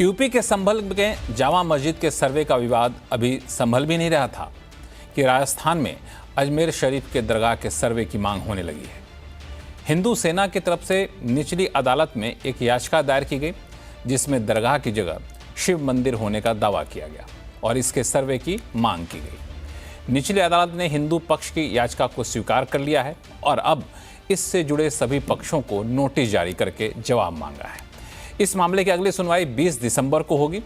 UP के संभल के जामा मस्जिद के सर्वे का विवाद अभी संभल भी नहीं रहा था कि राजस्थान में अजमेर शरीफ के दरगाह के सर्वे की मांग होने लगी है। हिंदू सेना की तरफ से निचली अदालत में एक याचिका दायर की गई जिसमें दरगाह की जगह शिव मंदिर होने का दावा किया गया और इसके सर्वे की मांग की गई। निचली अदालत ने हिंदू पक्ष की याचिका को स्वीकार कर लिया है और अब इससे जुड़े सभी पक्षों को नोटिस जारी करके जवाब मांगा है। इस मामले की अगली सुनवाई 20 दिसंबर को होगी।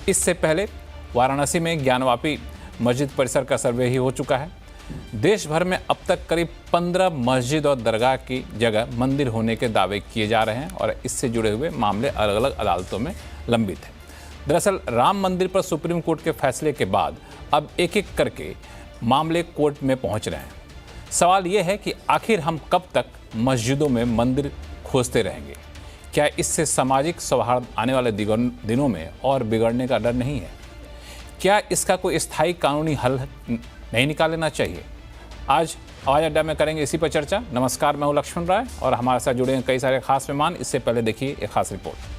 इससे पहले वाराणसी में ज्ञानवापी मस्जिद परिसर का सर्वे ही हो चुका है। देश भर में अब तक करीब 15 मस्जिद और दरगाह की जगह मंदिर होने के दावे किए जा रहे हैं और इससे जुड़े हुए मामले अलग अलग अदालतों में लंबित हैं। दरअसल राम मंदिर पर सुप्रीम कोर्ट के फैसले के बाद अब एक एक करके मामले कोर्ट में पहुंच रहे हैं। सवाल यह है कि आखिर हम कब तक मस्जिदों में मंदिर खोजते रहेंगे? क्या इससे सामाजिक सौहार्द आने वाले दिनों में और बिगड़ने का डर नहीं है? क्या इसका कोई स्थायी कानूनी हल नहीं निकाल लेना चाहिए? आज आवाज अड्डा में करेंगे इसी पर चर्चा। नमस्कार, मैं हूं लक्ष्मण राय और हमारे साथ जुड़े हैं कई सारे खास मेहमान। इससे पहले देखिए एक खास रिपोर्ट।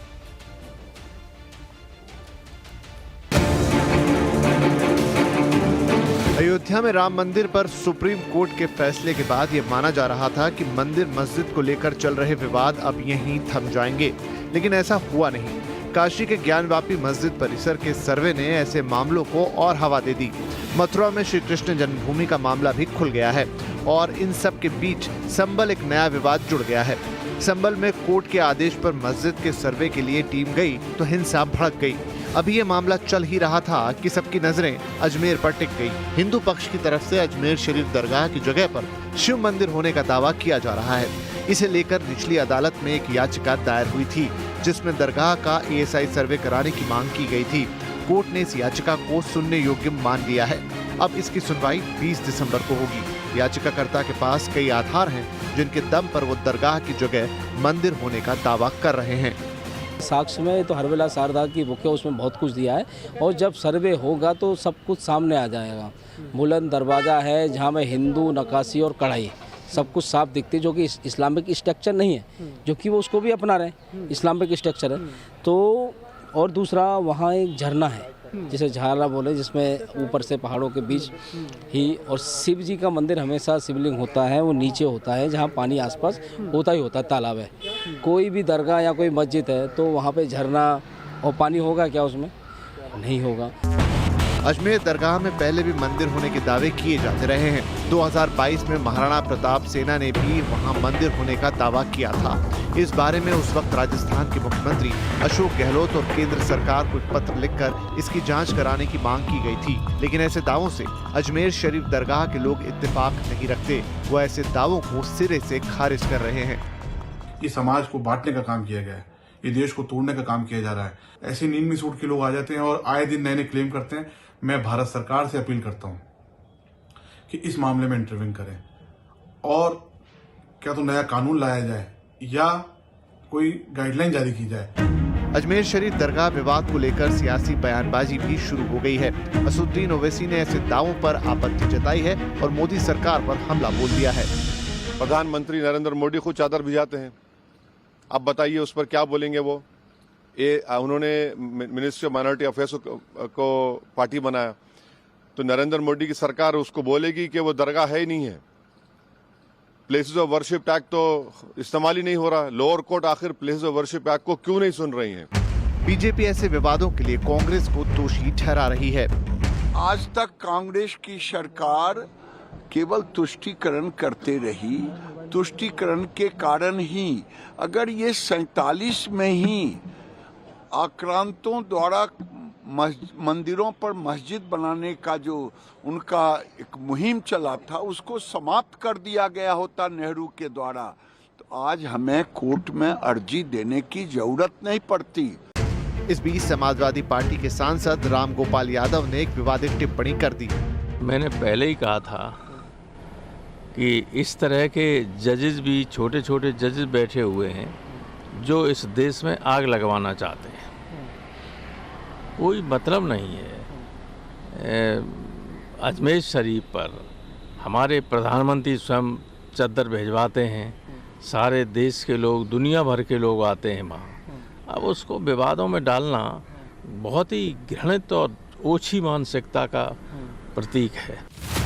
अयोध्या में राम मंदिर पर सुप्रीम कोर्ट के फैसले के बाद ये माना जा रहा था कि मंदिर मस्जिद को लेकर चल रहे विवाद अब यहीं थम जाएंगे, लेकिन ऐसा हुआ नहीं। काशी के ज्ञानवापी मस्जिद परिसर के सर्वे ने ऐसे मामलों को और हवा दे दी। मथुरा में श्री कृष्ण जन्मभूमि का मामला भी खुल गया है और इन सब के बीच संभल एक नया विवाद जुड़ गया है। संभल में कोर्ट के आदेश पर मस्जिद के सर्वे के लिए टीम गई तो हिंसा भड़क गई। अभी ये मामला चल ही रहा था कि सबकी नजरें अजमेर पर टिक गई। हिंदू पक्ष की तरफ से अजमेर शरीफ दरगाह की जगह पर शिव मंदिर होने का दावा किया जा रहा है। इसे लेकर निचली अदालत में एक याचिका दायर हुई थी जिसमें दरगाह का ASI सर्वे कराने की मांग की गई थी। कोर्ट ने इस याचिका को सुनने योग्य मान लिया है। अब इसकी सुनवाई 20 दिसंबर को होगी। याचिकाकर्ता के पास कई आधार हैं जिनके दम पर वो दरगाह की जगह मंदिर होने का दावा कर रहे हैं। साक्ष्य में तो हरवेला शारदा की बुक है, उसमें बहुत कुछ दिया है और जब सर्वे होगा तो सब कुछ सामने आ जाएगा। बुलंद दरवाज़ा है जहाँ में हिंदू नक्काशी और कढ़ाई सब कुछ साफ दिखती है, जो कि इस्लामिक स्ट्रक्चर नहीं है, जो कि वो उसको भी अपना रहे हैं, इस्लामिक स्ट्रक्चर है। तो और दूसरा वहाँ एक झरना है जिसे झारा बोले, जिसमें ऊपर से पहाड़ों के बीच ही, और शिव जी का मंदिर हमेशा शिवलिंग होता है वो नीचे होता है जहाँ पानी आसपास होता ही होता है, तालाब है। कोई भी दरगाह या कोई मस्जिद है तो वहाँ पे झरना और पानी होगा क्या? उसमें नहीं होगा। अजमेर दरगाह में पहले भी मंदिर होने के दावे किए जाते रहे हैं। 2022 में महाराणा प्रताप सेना ने भी वहां मंदिर होने का दावा किया था। इस बारे में उस वक्त राजस्थान के मुख्यमंत्री अशोक गहलोत और केंद्र सरकार को पत्र लिखकर इसकी जांच कराने की मांग की गई थी, लेकिन ऐसे दावों से अजमेर शरीफ दरगाह के लोग इत्तेफाक नहीं रखते। वो ऐसे दावों को सिरे से खारिज कर रहे हैं। ये समाज को बांटने का काम किया गया है, ये देश को तोड़ने का काम किया जा रहा है। ऐसी नींद में सूट के लोग आ जाते हैं और आए दिन नए नए क्लेम करते हैं। मैं भारत सरकार से अपील करता हूं कि इस मामले में इंटरवीन करें और क्या तो नया कानून लाया जाए या कोई गाइडलाइन जारी की जाए। अजमेर शरीफ दरगाह विवाद को लेकर सियासी बयानबाजी भी शुरू हो गई है। असुद्दीन ओवैसी ने ऐसे दावों पर आपत्ति जताई है और मोदी सरकार पर हमला बोल दिया है। प्रधानमंत्री नरेंद्र मोदी खुद चादर भिजाते हैं, अब बताइए उस पर क्या बोलेंगे वो? उन्होंने मिनिस्ट्री ऑफ माइनॉरिटी अफेयर्स को पार्टी बनाया तो नरेंद्र मोदी की सरकार उसको बोलेगी कि वो दरगाह है ही नहीं है। प्लेसेस ऑफ वर्शिप एक्ट तो इस्तेमाल ही नहीं हो रहा। लोअर कोर्ट आखिर प्लेसेस ऑफ वर्शिप एक्ट को क्यों नहीं सुन रही है? बीजेपी ऐसे विवादों के लिए कांग्रेस को दोषी ठहरा रही है। आज तक कांग्रेस की सरकार केवल तुष्टीकरण करते रही। तुष्टीकरण के कारण ही अगर ये 47 में ही आक्रांतों द्वारा मंदिरों पर मस्जिद बनाने का जो उनका एक मुहिम चला था उसको समाप्त कर दिया गया होता नेहरू के द्वारा, तो आज हमें कोर्ट में अर्जी देने की जरूरत नहीं पड़ती। इस बीच समाजवादी पार्टी के सांसद राम गोपाल यादव ने एक विवादित टिप्पणी कर दी। मैंने पहले ही कहा था कि इस तरह के जजेस भी छोटे छोटे जजेस बैठे हुए हैं जो इस देश में आग लगवाना चाहते हैं। कोई मतलब नहीं है। अजमेर शरीफ पर हमारे प्रधानमंत्री स्वयं चद्दर भिजवाते हैं, सारे देश के लोग, दुनिया भर के लोग आते हैं वहाँ। अब उसको विवादों में डालना बहुत ही घृणित और ओछी मानसिकता का प्रतीक है।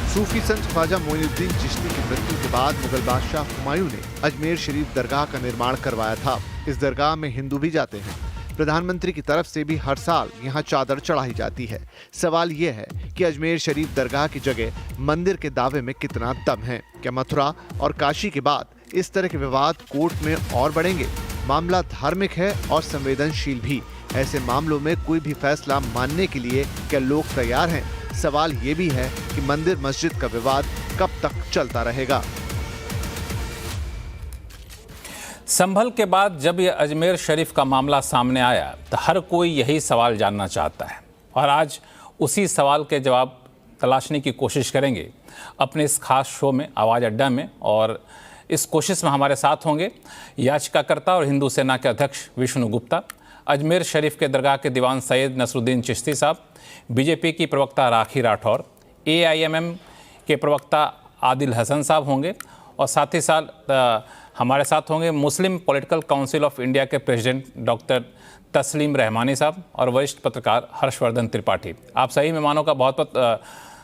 सूफी संत ख्वाजा मोइनुद्दीन चिश्ती की मृत्यु के बाद मुगल बादशाह हुमायूं ने अजमेर शरीफ दरगाह का निर्माण करवाया था। इस दरगाह में हिंदू भी जाते हैं। प्रधानमंत्री की तरफ से भी हर साल यहाँ चादर चढ़ाई जाती है। सवाल ये है कि अजमेर शरीफ दरगाह की जगह मंदिर के दावे में कितना दम है। क्या मथुरा और काशी के बाद इस तरह के विवाद कोर्ट में और बढ़ेंगे? मामला धार्मिक है और संवेदनशील भी। ऐसे मामलों में कोई भी फैसला मानने के लिए क्या लोग तैयार हैं? सवाल ये भी है कि मंदिर मस्जिद का विवाद कब तक चलता रहेगा। संभल के बाद जब यह अजमेर शरीफ का मामला सामने आया तो हर कोई यही सवाल जानना चाहता है और आज उसी सवाल के जवाब तलाशने की कोशिश करेंगे अपने इस खास शो में आवाज़ अड्डा में। और इस कोशिश में हमारे साथ होंगे याचिकाकर्ता और हिंदू सेना के अध्यक्ष विष्णु गुप्ता, अजमेर शरीफ के दरगाह के दीवान सैयद नसरुद्दीन चिश्ती साहब, बीजेपी की प्रवक्ता राखी राठौर, AIMM के प्रवक्ता आदिल हसन साहब होंगे और साथ ही साथ हमारे साथ होंगे मुस्लिम पॉलिटिकल काउंसिल ऑफ इंडिया के प्रेसिडेंट डॉक्टर तस्लीम रहमानी साहब और वरिष्ठ पत्रकार हर्षवर्धन त्रिपाठी। आप सही मेहमानों का बहुत बहुत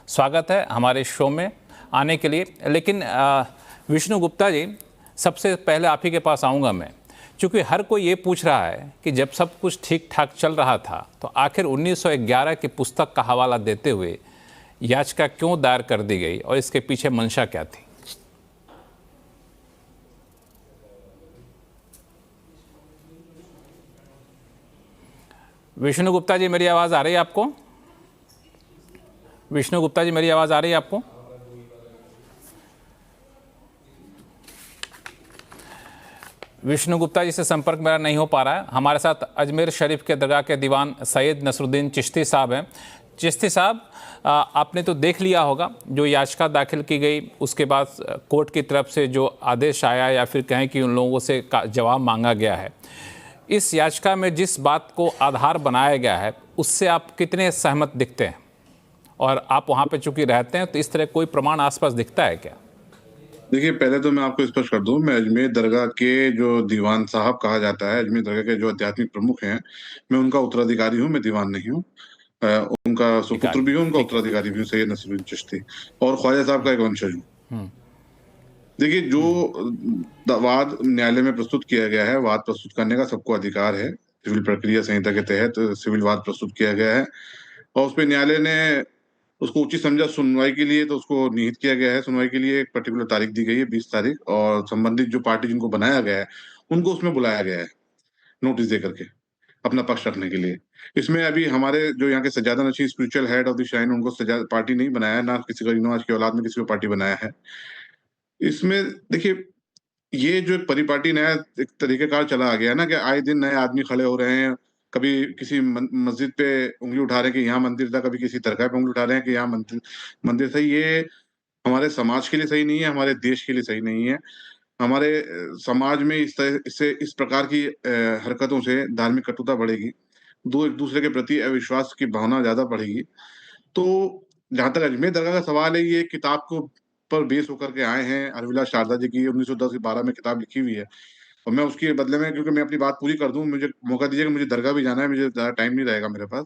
स्वागत है हमारे शो में आने के लिए। लेकिन विष्णु गुप्ता जी, सबसे पहले आप ही के पास आऊँगा मैं, क्योंकि हर कोई ये पूछ रहा है कि जब सब कुछ ठीक ठाक चल रहा था तो आखिर 1911 की पुस्तक का हवाला देते हुए याचिका क्यों दायर कर दी गई और इसके पीछे मंशा क्या थी? विष्णु गुप्ता जी, मेरी आवाज़ आ रही है आपको? विष्णु गुप्ता जी, मेरी आवाज़ आ रही है आपको? विष्णु गुप्ता जी से संपर्क मेरा नहीं हो पा रहा है। हमारे साथ अजमेर शरीफ के दरगाह के दीवान सैयद नसरुद्दीन चिश्ती साहब हैं। चिश्ती साहब, आपने तो देख लिया होगा जो याचिका दाखिल की गई, उसके बाद कोर्ट की तरफ से जो आदेश आया या फिर कहें कि उन लोगों से जवाब मांगा गया है। इस याचिका में जिस बात को आधार बनाया गया है उससे आप कितने सहमत दिखते हैं? और आप वहाँ पे चूंकि रहते हैं तो इस तरह कोई प्रमाण आसपास दिखता है क्या? देखिए, पहले तो मैं आपको स्पष्ट कर दूं, मैं अजमेर दरगाह के जो दीवान साहब कहा जाता है, अजमेर दरगाह के जो आध्यात्मिक प्रमुख हैं, मैं उनका उत्तराधिकारी हूं, मैं दीवान नहीं हूं। उनका सुपुत्र भी हूं, उनका उत्तराधिकारी भी हूं, सैयद नसरुद्दीन चिश्ती, और ख्वाजा साहब का एक वंशज हूं। देखिए, जो वाद न्यायालय में प्रस्तुत किया गया है, वाद प्रस्तुत करने का सबको अधिकार है। सिविल प्रक्रिया संहिता के तहत सिविल वाद प्रस्तुत किया गया है और उसपे न्यायालय ने उसको उचित समझा सुनवाई के लिए, तो उसको निहित किया गया है। सुनवाई के लिए एक पर्टिकुलर तारीख दी गई है, 20 तारीख, और संबंधित जो पार्टी जिनको बनाया गया है उनको उसमें बुलाया गया है नोटिस दे करके अपना पक्ष रखने के लिए। इसमें अभी हमारे जो यहाँ के सज्जादा नशीं spiritual head of the shrine, उनको सज्जादा पार्टी नहीं बनाया है, ना किसी गरीब नवाज की औलाद में किसी को पार्टी बनाया है। इसमें देखिए, ये जो एक परिपाटी नया एक तरीकेकार चला आ गया ना कि आए दिन नए आदमी खड़े हो रहे हैं, कभी किसी मस्जिद पे उंगली उठा रहे हैं कि यहाँ मंदिर था, कभी किसी दरगाह पे उंगली उठा रहे हैं कि यहाँ मंदिर था। ये हमारे समाज के लिए सही नहीं है, हमारे देश के लिए सही नहीं है। हमारे समाज में इस प्रकार की हरकतों से धार्मिक कटुता बढ़ेगी, एक दूसरे के प्रति अविश्वास की भावना ज्यादा बढ़ेगी। तो जहां तक अजमेर दरगाह का सवाल है, ये किताब को पर बेस होकर के आए हैं। अरविला शारदा जी की 1910-12 में किताब लिखी हुई है और मैं उसके बदले में, क्योंकि मैं अपनी बात पूरी कर दूं, मुझे मौका दीजिए कि मुझे दरगाह भी जाना है, मुझे ज्यादा टाइम नहीं रहेगा मेरे पास।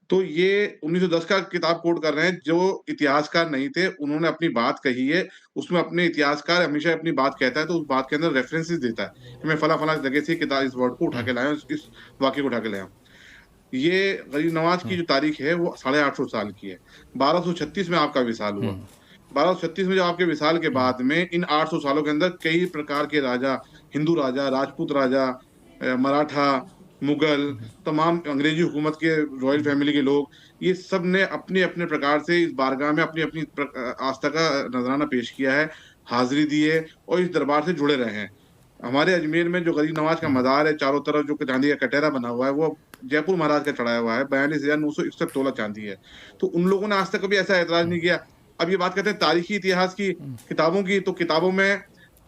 तो ये 1910 का किताब कोट कर रहे हैं, जो इतिहासकार नहीं थे, उन्होंने अपनी बात कही है। उसमें अपने इतिहासकार हमेशा अपनी बात कहता है तो उस बात के अंदर रेफरेंसेस देता है कि मैं फला जगह से किताब इस वर्ड को उठा के लाया हूं, इस वाक्य को उठा के लाया हूं। ये गरीब नवाज की जो तारीख है वो 850 साल की है। 1236 में आपका विशाल हुआ। 1236 में जब आपके विशाल के बाद में इन 800 सालों के अंदर कई प्रकार के राजा, हिंदू राजा, राजपूत राजा, मराठा, मुगल, तमाम अंग्रेजी हुकूमत के रॉयल फैमिली के लोग, ये सब ने अपने अपने प्रकार से इस बारगाह में अपनी अपनी आस्था का नजराना पेश किया है, हाजिरी दी है और इस दरबार से जुड़े रहे हैं। हमारे अजमेर में जो गरीब नवाज का मज़ार है, चारों तरफ जो चांदी का कटहरा बना हुआ है, वो जयपुर महाराज का चढ़ाया हुआ है। 42,961 तोला चांदी है। तो उन लोगों ने आज तक कभी ऐसा ऐतराज नहीं किया। अब ये बात करते हैं तारीखी इतिहास की, किताबों की, तो किताबों में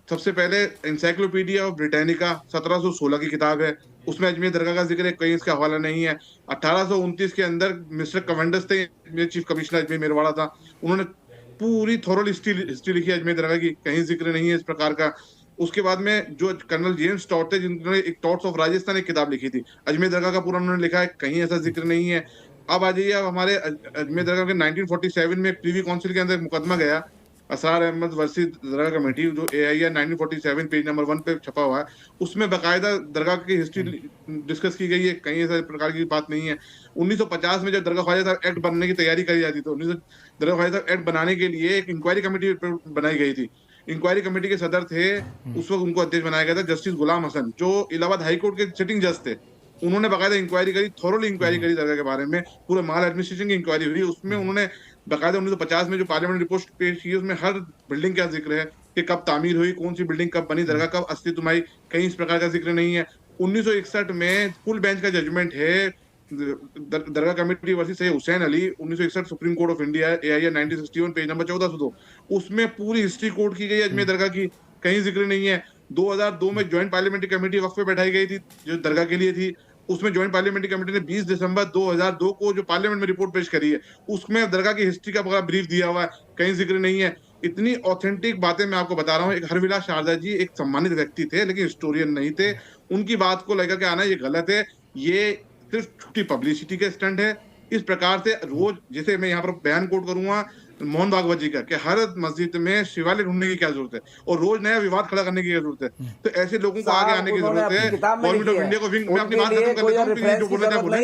सबसे पहले इंसाइक्लोपीडिया ऑफ ब्रिटानिका 1716 की किताब है, उसमें अजमेर दरगाह का जिक्र है, कहीं इसका हवाला नहीं है। 1829 के अंदर मिस्टर कवेंडस थे, मेरे चीफ कमिश्नर अजमेर मेरवाड़ा था, उन्होंने पूरी थोरल हिस्ट्री लिखी है अजमेर दरगाह की, कहीं जिक्र नहीं है इस प्रकार का उसके बाद में जो कर्नल जेम्स टॉड थे, जिन्होंने एक टॉट्स ऑफ राजस्थान एक किताब लिखी थी, अजमेर दरगाह का पूरा उन्होंने लिखा है, कहीं ऐसा जिक्र नहीं है। अब आ जाइए, अब हमारे अजमेर दरगाह के 1947 में प्रीवी काउंसिल के अंदर मुकदमा गया, असरार अहमद वर्सी दरगाह कमेटी, जो AIR 1947 पेज नंबर 1 पे छपा हुआ है, उसमें बाकायदा दरगाह की हिस्ट्री डिस्कस की गई है, कहीं ऐसा प्रकार की बात नहीं है। 1950 में जब दरगाह ख्वाजा साहब एक्ट बनने की तैयारी करी जाती, तो दरगाह ख्वाजा साहब एक्ट बनाने के लिए एक इंक्वायरी कमेटी बनाई गई थी। इंक्वायरी कमेटी के सदर थे, उस वक्त उनको अध्यक्ष बनाया गया था जस्टिस गुलाम हसन, जो इलाहाबाद हाई कोर्ट के सिटिंग जज थे। उन्होंने बाकायदा इंक्वायरी करी, थोरोली इंक्वायरी करी दरगाह के बारे में, पूरे माल एडमिनिस्ट्रेशन की इंक्वायरी हुई। उसमें उन्होंने बाकायदा 1950 में जो पार्लियामेंट रिपोर्ट पेश की, उसमें हर बिल्डिंग का जिक्र है कि कब तामीर हुई, कौन सी बिल्डिंग कब बनी, दरगाह कब अस्तित्व में आई, कहीं इस प्रकार का जिक्र नहीं है। 1961 में फुल बेंच का जजमेंट है दरगाह committee versus Hussain Ali, 1961 supreme court of India, AIR 1961 page number 1402, उसमें पूरी हिस्ट्री कोट की गई है अजमेर दरगाह की, कहीं जिक्र नहीं है। 2002 में ज्वाइंट पार्लियामेंट्री कमेटी वक्त पे बैठाई गई थी, जो दरगाह के लिए थी। उसमें ज्वाइंट पार्लियामेंट्री कमेटी ने 20 दिसंबर 2002 को जो पार्लियामेंट में रिपोर्ट पेश करी है, उसमें दरगाह की हिस्ट्री का पूरा ब्रीफ दिया हुआ है, कहीं जिक्र नहीं है। इतनी ऑथेंटिक बातें मैं आपको बता रहा हूँ। एक हरविलास शारदा जी एक सम्मानित व्यक्ति थे, लेकिन हिस्टोरियन नहीं थे। उनकी बात को लेकर के आना ये गलत है, ये सिर्फ छोटी पब्लिसिटी के स्टंट है। इस प्रकार से रोज, जैसे मैं यहाँ पर बयान कोट करूंगा मोहन भागवत जी का, कि हर मस्जिद में शिवालय ढूंढने की क्या जरूरत है और रोज नया विवाद खड़ा करने की क्या जरूरत है। तो ऐसे लोगों को आगे आने की जरूरत है। गवर्नमेंट ऑफ इंडिया को विंग, मैं अपनी बात खत्म कर देता हूँ, जो बोलना बोले।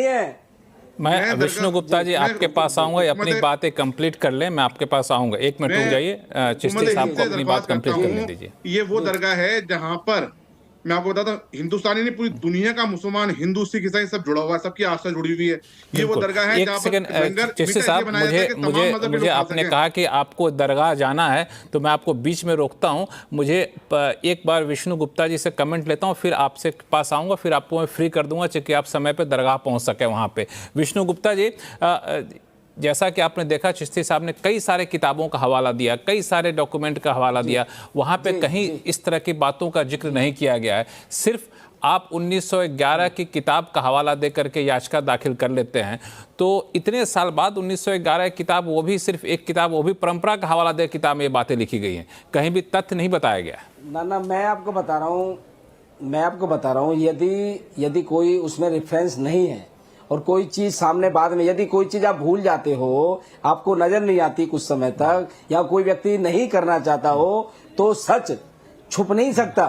मैं विष्णु गुप्ता जी आपके पास आऊंगा, अपनी बातें कंप्लीट कर लें, मैं आपके पास आऊंगा। 1 मिनट रुक जाइए, चिश्ती साहब को अपनी बात कंप्लीट करने दीजिए। ये वो दरगाह है जहां पर मैं आपको बताता हूँ, हिंदुस्तानी नहीं, पूरी दुनिया का मुसलमान, हिंदू, सिख, ईसाई सब जुड़ा हुआ है, सबकी आस्था जुड़ी हुई है। ये वो दरगाह है जहां पर चिश्ती साहब, मुझे आपने कहा कि आपको दरगाह जाना है, तो मैं आपको बीच में रोकता हूं। मुझे एक बार विष्णु गुप्ता जी से कमेंट लेता हूं, फिर आपसे पास आऊंगा, फिर आपको मैं फ्री कर दूंगा कि आप समय पर दरगाह पहुंच सके वहां पे। विष्णु गुप्ता जी, जैसा कि आपने देखा, चिश्ती साहब ने कई सारे किताबों का हवाला दिया, कई सारे डॉक्यूमेंट का हवाला दिया, वहाँ पे कहीं इस तरह की बातों का जिक्र नहीं किया गया है। सिर्फ आप 1911 की किताब का हवाला दे करके याचिका दाखिल कर लेते हैं, तो इतने साल बाद 1911 की किताब, वो भी सिर्फ एक किताब, वो भी परंपरा का हवाला दे किताब में ये बातें लिखी गई हैं, कहीं भी तथ्य नहीं बताया गया। ना मैं आपको बता रहा हूँ, यदि कोई उसमें रेफरेंस नहीं है और कोई चीज सामने बाद में, यदि कोई चीज आप भूल जाते हो, आपको नजर नहीं आती कुछ समय तक, या कोई व्यक्ति नहीं करना चाहता हो, तो सच छुप नहीं सकता।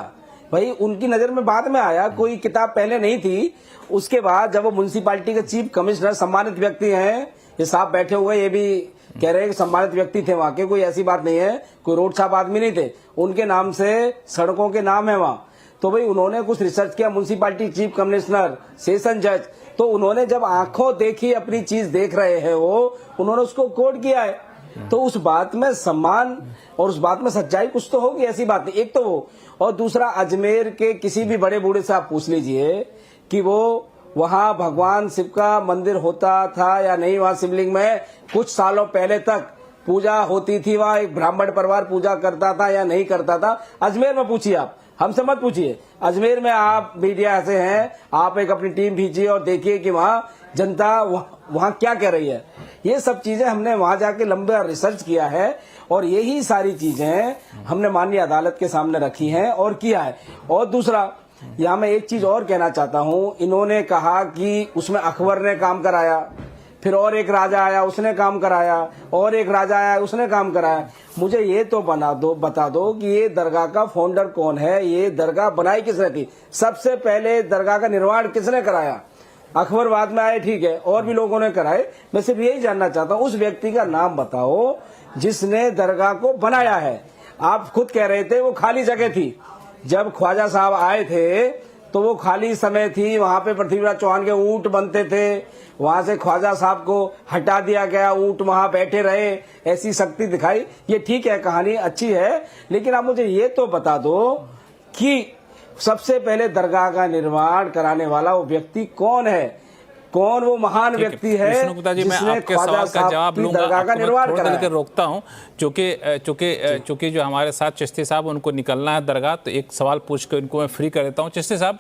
भाई उनकी नजर में बाद में आया, कोई किताब पहले नहीं थी। उसके बाद जब वो म्युनिसिपैलिटी के चीफ कमिश्नर, सम्मानित व्यक्ति हैं, ये साहब बैठे हुए, ये भी कह रहे हैं कि सम्मानित व्यक्ति थे वहां के, कोई ऐसी बात नहीं है, कोई रोड छाप आदमी नहीं थे, उनके नाम से सड़कों के नाम है वहां। तो भाई उन्होंने कुछ रिसर्च किया, म्युनिसिपैलिटी चीफ कमिश्नर, सेशन जज, तो उन्होंने जब आंखों देखी, अपनी चीज देख रहे हैं वो, उन्होंने उसको कोट किया है। तो उस बात में सम्मान और उस बात में सच्चाई कुछ तो होगी, ऐसी बात नहीं। एक तो वो, और दूसरा अजमेर के किसी भी बड़े बूढ़े से आप पूछ लीजिए कि वो वहां भगवान शिव का मंदिर होता था या नहीं, वहां शिवलिंग में कुछ सालों पहले तक पूजा होती थी, वहां एक ब्राह्मण परिवार पूजा करता था या नहीं करता था। अजमेर में पूछिए, आप हमसे मत पूछिए, अजमेर में आप मीडिया से हैं, आप एक अपनी टीम भेजिए और देखिए कि वहां जनता वहां क्या कह रही है। ये सब चीजें हमने वहां जाके लंबा रिसर्च किया है, और यही सारी चीजें हमने माननीय अदालत के सामने रखी हैं और किया है। और दूसरा, यहाँ मैं एक चीज और कहना चाहता हूँ, इन्होंने कहा कि उसमें अकबर ने काम कराया, फिर और एक राजा आया उसने काम कराया, और एक राजा आया उसने काम कराया। मुझे ये तो बता दो कि ये दरगाह का फाउंडर कौन है, ये दरगाह बनाई किसने थी, सबसे पहले दरगाह का निर्माण किसने कराया। अकबर बाद में आए, ठीक है, और भी लोगों ने कराए। मैं सिर्फ यही जानना चाहता हूँ, उस व्यक्ति का नाम बताओ जिसने दरगाह को बनाया है। आप खुद कह रहे थे वो खाली जगह थी, जब ख्वाजा साहब आए थे तो वो खाली समय थी, वहां पे पृथ्वीराज चौहान के ऊंट बनते थे, वहां से ख्वाजा साहब को हटा दिया गया, ऊंट वहां बैठे रहे, ऐसी शक्ति दिखाई। ये ठीक है, कहानी अच्छी है, लेकिन आप मुझे ये तो बता दो कि सबसे पहले दरगाह का निर्माण कराने वाला वो व्यक्ति कौन है। कौन वो महान व्यक्ति है विष्णु गुप्ता जी, मैं जिसने आपके ख्वाजा सवाल का साहब जवाब की लूंगा, दरगाह का आपको मैं निर्माण थोड़ी देर कराया। के रोकता हूं, चूंकि जो हमारे साथ चिश्ती साहब उनको निकलना है दरगाह, तो एक सवाल पूछ कर इनको मैं फ्री कर देता हूं। चिश्ती साहब,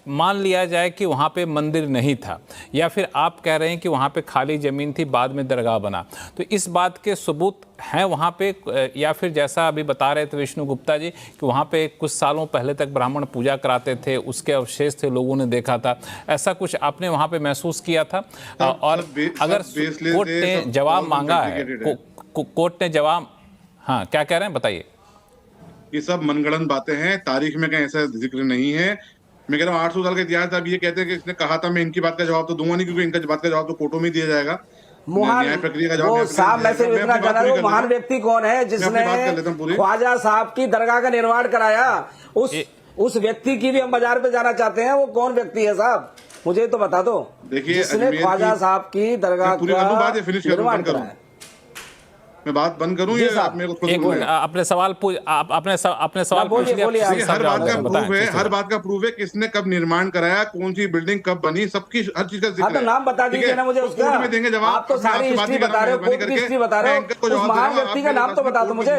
मान लिया जाए कि वहां पे मंदिर नहीं था, या फिर आप कह रहे हैं कि वहां पे खाली जमीन थी, बाद में दरगाह बना, तो इस बात के सबूत हैं वहाँ पे, या फिर जैसा अभी बता रहे थे विष्णु गुप्ता जी कि वहाँ पे कुछ सालों पहले तक ब्राह्मण पूजा कराते थे, उसके अवशेष थे, लोगों ने देखा था, ऐसा कुछ आपने वहाँ पे महसूस किया था? और अगर कोर्ट ने जवाब मांगा है, कोर्ट ने जवाब, हाँ क्या कह रहे हैं बताइए? ये सब मनगढ़ंत बातें हैं, तारीख में कहीं ऐसा जिक्र नहीं है। मैं कह रहा हूँ 800 साल का इतिहास, अब ये कहते हैं कि इसने कहा था, मैं इनकी बात का जवाब तो दूंगा नहीं, क्योंकि इनका बात का जवाब तो कोर्टों में दिया जाएगा। न्याय प्रक्रिया का जवाब वो साहब, मैं सिर्फ इतना जाना हूं, महान व्यक्ति कौन है जिसने ख्वाजा साहब की दरगाह का निर्माण कराया? उस व्यक्ति की भी हम बाजार पे जाना चाहते हैं। वो कौन व्यक्ति है साहब, मुझे तो बता दो। देखिए, जिसने ख्वाजा साहब की दरगाह का निर्माण कराया। मैं बात बंद करूं या आप मेरे को अपने सवाल पूछ, आपने सवाल पूछ लिया। हर बात का प्रूफ है, किसने कब निर्माण कराया, कौन सी बिल्डिंग कब बनी, सबकी हर चीज का जिक्र है। नाम बता दीजिए ना मुझे उसका। में देंगे जवाब। आप तो सारी हिस्ट्री बता रहे हो, कोर्ट की हिस्ट्री बता रहे हो, उस महान व्यक्ति का नाम तो बता दो मुझे।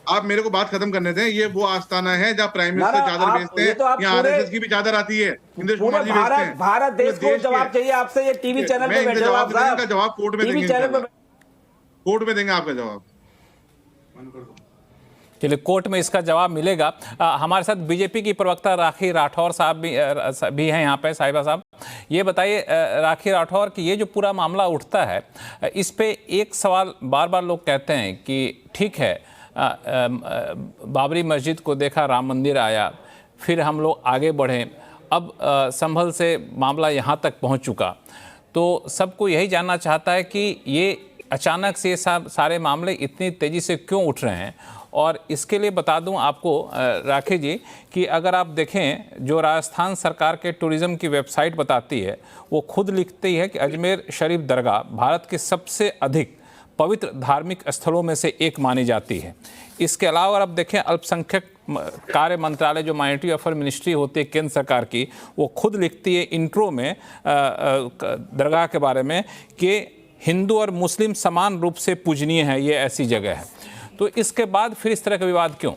आप मेरे को बात खत्म करने दें। ये वो आस्थाना है जहाँ प्राइम मिनिस्टर चादर बेचते हैं, यहाँ आरएसएस की भी चादर आती है, इंद्रेश कुमार जी बेचते हैं। भारत देश को जवाब चाहिए आपसे, ये टीवी चैनल पे बैठे हो आप साहब। जवाब कोर्ट में देंगे, कोर्ट में देंगे आपका जवाब। चलिए, कोर्ट में इसका जवाब मिलेगा। हमारे साथ बीजेपी की प्रवक्ता राखी राठौर साहब भी हैं यहाँ पे। साहिबा साहब, ये बताइए राखी राठौर कि ये जो पूरा मामला उठता है, इस पे एक सवाल बार बार लोग कहते हैं कि ठीक है, बाबरी मस्जिद को देखा, राम मंदिर आया, फिर हम लोग आगे बढ़े, अब संभल से मामला यहाँ तक पहुँच चुका, तो सबको यही जानना चाहता है कि ये अचानक से सारे मामले इतनी तेज़ी से क्यों उठ रहे हैं। और इसके लिए बता दूं आपको राखी जी कि अगर आप देखें, जो राजस्थान सरकार के टूरिज़्म की वेबसाइट बताती है, वो खुद लिखती है कि अजमेर शरीफ दरगाह भारत के सबसे अधिक पवित्र धार्मिक स्थलों में से एक मानी जाती है। इसके अलावा अगर आप देखें, अल्पसंख्यक कार्य मंत्रालय, जो माइनॉरिटी अफेयर मिनिस्ट्री होती है केंद्र सरकार की, वो खुद लिखती है इंट्रो में दरगाह के बारे में कि हिंदू और मुस्लिम समान रूप से पूजनीय है, ये ऐसी जगह है। तो इसके बाद फिर इस तरह का विवाद क्यों?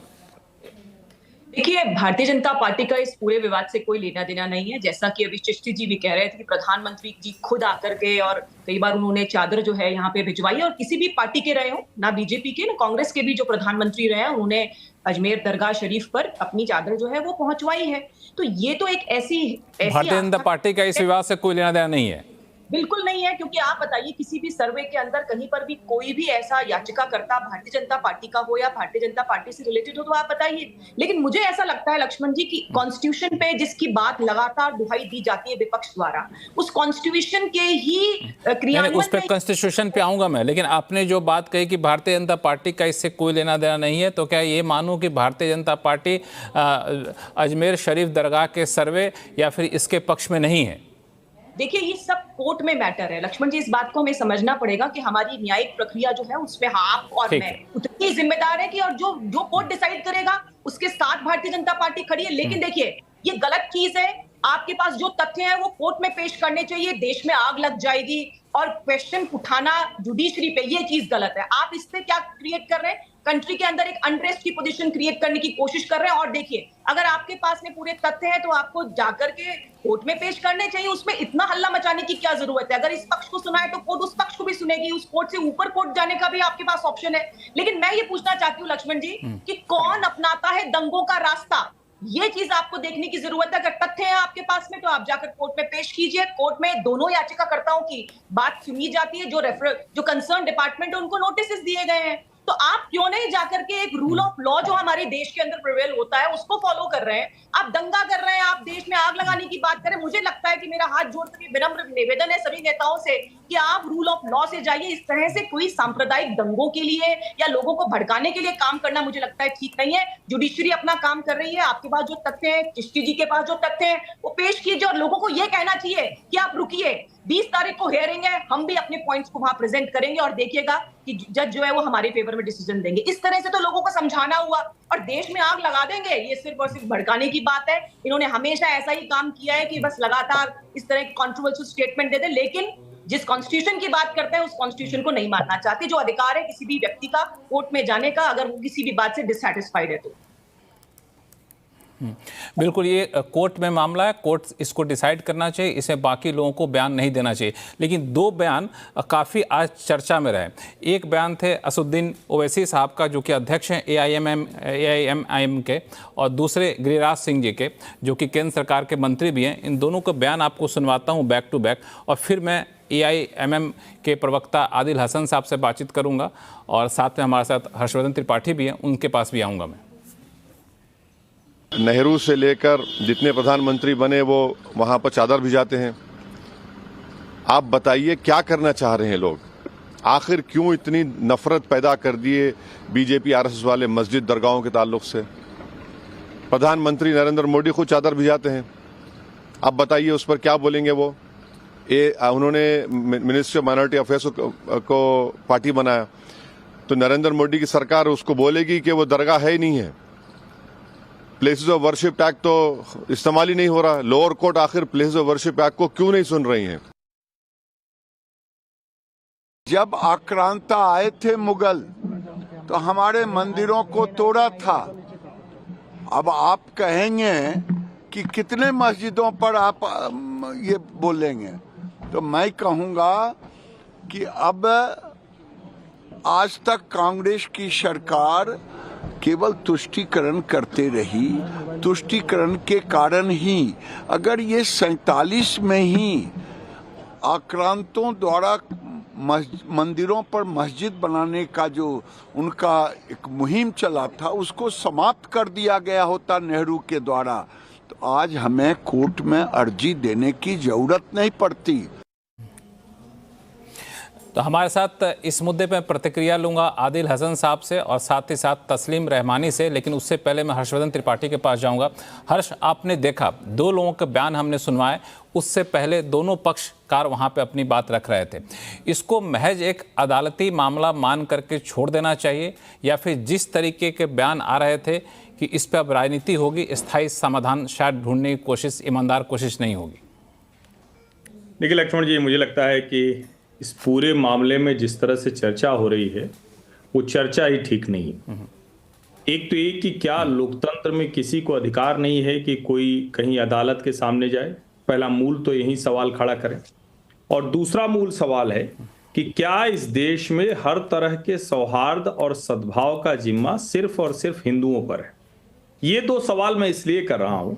देखिए, भारतीय जनता पार्टी का इस पूरे विवाद से कोई लेना देना नहीं है। जैसा कि अभी चिश्ती जी भी कह रहे थे कि प्रधानमंत्री जी खुद आकर के, और कई बार उन्होंने चादर जो है यहाँ पे भिजवाई, और किसी भी पार्टी के रहे हो, ना बीजेपी के ना कांग्रेस के भी जो प्रधानमंत्री रहे हैं, उन्होंने अजमेर दरगाह शरीफ पर अपनी चादर जो है वो पहुंचवाई है। तो ये तो एक ऐसी भारतीय जनता पार्टी का इस विवाद से कोई लेना देना नहीं है। बिल्कुल नहीं है, क्योंकि आप बताइए किसी भी सर्वे के अंदर कहीं पर भी कोई भी ऐसा याचिका करता भारतीय जनता पार्टी का हो या भारतीय जनता पार्टी से रिलेटेड हो, तो आप बताइए। लेकिन मुझे ऐसा लगता है लक्ष्मण जी की कॉन्स्टिट्यूशन पे जिसकी बात लगातार दुहाई दी जाती है विपक्ष द्वारा, उस कॉन्स्टिट्यूशन के ही क्रियान्वयन, उस पर कॉन्स्टिट्यूशन पे आऊंगा मैं, लेकिन आपने जो बात कही कि भारतीय जनता पार्टी का इससे कोई लेना देना नहीं है, तो क्या ये मानूं कि भारतीय जनता पार्टी अजमेर शरीफ दरगाह के सर्वे या फिर इसके पक्ष में नहीं है? देखिए, ये सब कोर्ट में मैटर है लक्ष्मण जी। इस बात को हमें समझना पड़ेगा कि हमारी न्यायिक प्रक्रिया जो है उसमें आप और मैं उतनी जिम्मेदार है कि, और जो कोर्ट डिसाइड करेगा उसके साथ भारतीय जनता पार्टी खड़ी है। लेकिन देखिए, ये गलत चीज है। आपके पास जो तथ्य है वो कोर्ट में पेश करने चाहिए। देश में आग लग जाएगी और क्वेश्चन उठाना जुडिशरी पे, ये चीज गलत है। आप इससे क्या क्रिएट कर रहे हैं? कंट्री के अंदर एक अनरेस्ट की पोजीशन क्रिएट करने की कोशिश कर रहे हैं। और देखिए, अगर आपके पास में पूरे तथ्य हैं तो आपको जाकर के कोर्ट में पेश करने चाहिए। उसमें इतना हल्ला मचाने की क्या जरूरत है? अगर इस पक्ष को सुना है तो कोर्ट उस पक्ष को भी सुनेगी। उस कोर्ट से ऊपर कोर्ट जाने का भी आपके पास ऑप्शन है। लेकिन मैं ये पूछना चाहती हूँ लक्ष्मण जी कि कौन अपनाता है दंगों का रास्ता? ये चीज आपको देखने की जरूरत है। अगर तथ्य है आपके पास में तो आप जाकर कोर्ट में पेश कीजिए। कोर्ट में दोनों याचिकाकर्ताओं की बात सुनी जाती है। जो कंसर्न डिपार्टमेंट है उनको नोटिस दिए गए हैं। तो आप क्यों नहीं जाकर के एक रूल ऑफ लॉ जो हमारे देश के अंदर प्रिवेल होता है उसको फॉलो कर रहे हैं? आप दंगा कर रहे हैं, आप देश में आग लगाने की बात करें। मुझे लगता है कि मेरा हाथ जोड़ कर विनम्र निवेदन है सभी नेताओं से कि आप रूल ऑफ लॉ से जाइए। इस तरह से कोई सांप्रदायिक दंगों के लिए या लोगों को भड़काने के लिए काम करना मुझे लगता है ठीक नहीं है। जुडिशरी अपना काम कर रही है, आपके पास जो तथ्य हैं, चिश्ती जी के पास जो तथ्य हैं वो पेश कीजिए, और लोगों को यह कहना चाहिए कि आप रुकिए, 20 तारीख को हेयरिंग है, हम भी अपने पॉइंट्स को वहां प्रेजेंट करेंगे और देखिएगा कि जज जो है वो हमारे फेवर में डिसीजन देंगे। इस तरह से तो लोगों को समझाना हुआ और देश में आग लगा देंगे, ये सिर्फ और सिर्फ भड़काने की बात है। इन्होंने हमेशा ऐसा ही काम किया है कि बस लगातार इस तरह की कॉन्ट्रोवर्शियल स्टेटमेंट दे दे, लेकिन जिस कॉन्स्टिट्यूशन की बात करते हैं उस कॉन्स्टिट्यूशन को नहीं मानना चाहते। जो अधिकार है किसी भी व्यक्ति का कोर्ट में जाने का, अगर वो किसी भी बात से डिससैटिस्फाइड है तो। बिल्कुल, ये कोर्ट में मामला है, कोर्ट इसको डिसाइड करना चाहिए, इसमें बाकी लोगों को बयान नहीं देना चाहिए। लेकिन दो बयान काफ़ी आज चर्चा में रहे। एक बयान थे असुद्दीन ओवैसी साहब का, जो कि अध्यक्ष हैं AIMIM के, और दूसरे गिरिराज सिंह जी के, जो कि केंद्र सरकार के मंत्री भी हैं। इन दोनों के बयान आपको सुनवाता हूँ बैक टू बैक, और फिर मैं AIMM के प्रवक्ता आदिल हसन साहब से बातचीत करूँगा, और साथ में हमारे साथ हर्षवर्धन त्रिपाठी भी हैं, उनके पास भी आऊँगा मैं। नेहरू से लेकर जितने प्रधानमंत्री बने वो वहां पर चादर भिजाते हैं। आप बताइए क्या करना चाह रहे हैं लोग? आखिर क्यों इतनी नफरत पैदा कर दिए बीजेपी RSS वाले मस्जिद दरगाहों के ताल्लुक से? प्रधानमंत्री नरेंद्र मोदी खुद चादर भिजाते हैं। आप बताइए उस पर क्या बोलेंगे वो? उन्होंने मिनिस्ट्री ऑफ माइनॉरिटी अफेयर्स को पार्टी बनाया, तो नरेंद्र मोदी की सरकार उसको बोलेगी कि वो दरगाह है ही नहीं है। प्लेसेस ऑफ वर्शिप एक्ट तो इस्तेमाल ही नहीं हो रहा। लोअर कोर्ट आखिर प्लेसेस ऑफ वर्शिप एक्ट को क्यों नहीं सुन रही है? जब आक्रांता आए थे मुगल तो हमारे मंदिरों को तोड़ा था। अब आप कहेंगे कि कितने मस्जिदों पर आप ये बोलेंगे, तो मैं कहूंगा कि अब आज तक कांग्रेस की सरकार केवल तुष्टीकरण करते रही। तुष्टीकरण के कारण ही अगर ये 47 में ही आक्रांतों द्वारा मंदिरों पर मस्जिद बनाने का जो उनका एक मुहिम चला था उसको समाप्त कर दिया गया होता नेहरू के द्वारा, तो आज हमें कोर्ट में अर्जी देने की जरूरत नहीं पड़ती। तो हमारे साथ इस मुद्दे पर प्रतिक्रिया लूंगा आदिल हसन साहब से और साथ ही साथ तस्लीम रहमानी से, लेकिन उससे पहले मैं हर्षवर्धन त्रिपाठी के पास जाऊंगा। हर्ष, आपने देखा दो लोगों के बयान हमने सुनवाए, उससे पहले दोनों पक्षकार वहां पे अपनी बात रख रहे थे। इसको महज एक अदालती मामला मान करके छोड़ देना चाहिए, या फिर जिस तरीके के बयान आ रहे थे कि इस पर अब राजनीति होगी, स्थायी समाधान शायद ढूंढने की कोशिश, ईमानदार कोशिश नहीं होगी? देखिए लक्ष्मण जी, मुझे लगता है कि इस पूरे मामले में जिस तरह से चर्चा हो रही है वो चर्चा ही ठीक नहीं है। एक तो ये कि क्या लोकतंत्र में किसी को अधिकार नहीं है कि कोई कहीं अदालत के सामने जाए? पहला मूल तो यही सवाल खड़ा करें। और दूसरा मूल सवाल है कि क्या इस देश में हर तरह के सौहार्द और सद्भाव का जिम्मा सिर्फ और सिर्फ हिंदुओं पर है? ये दो सवाल मैं इसलिए कर रहा हूं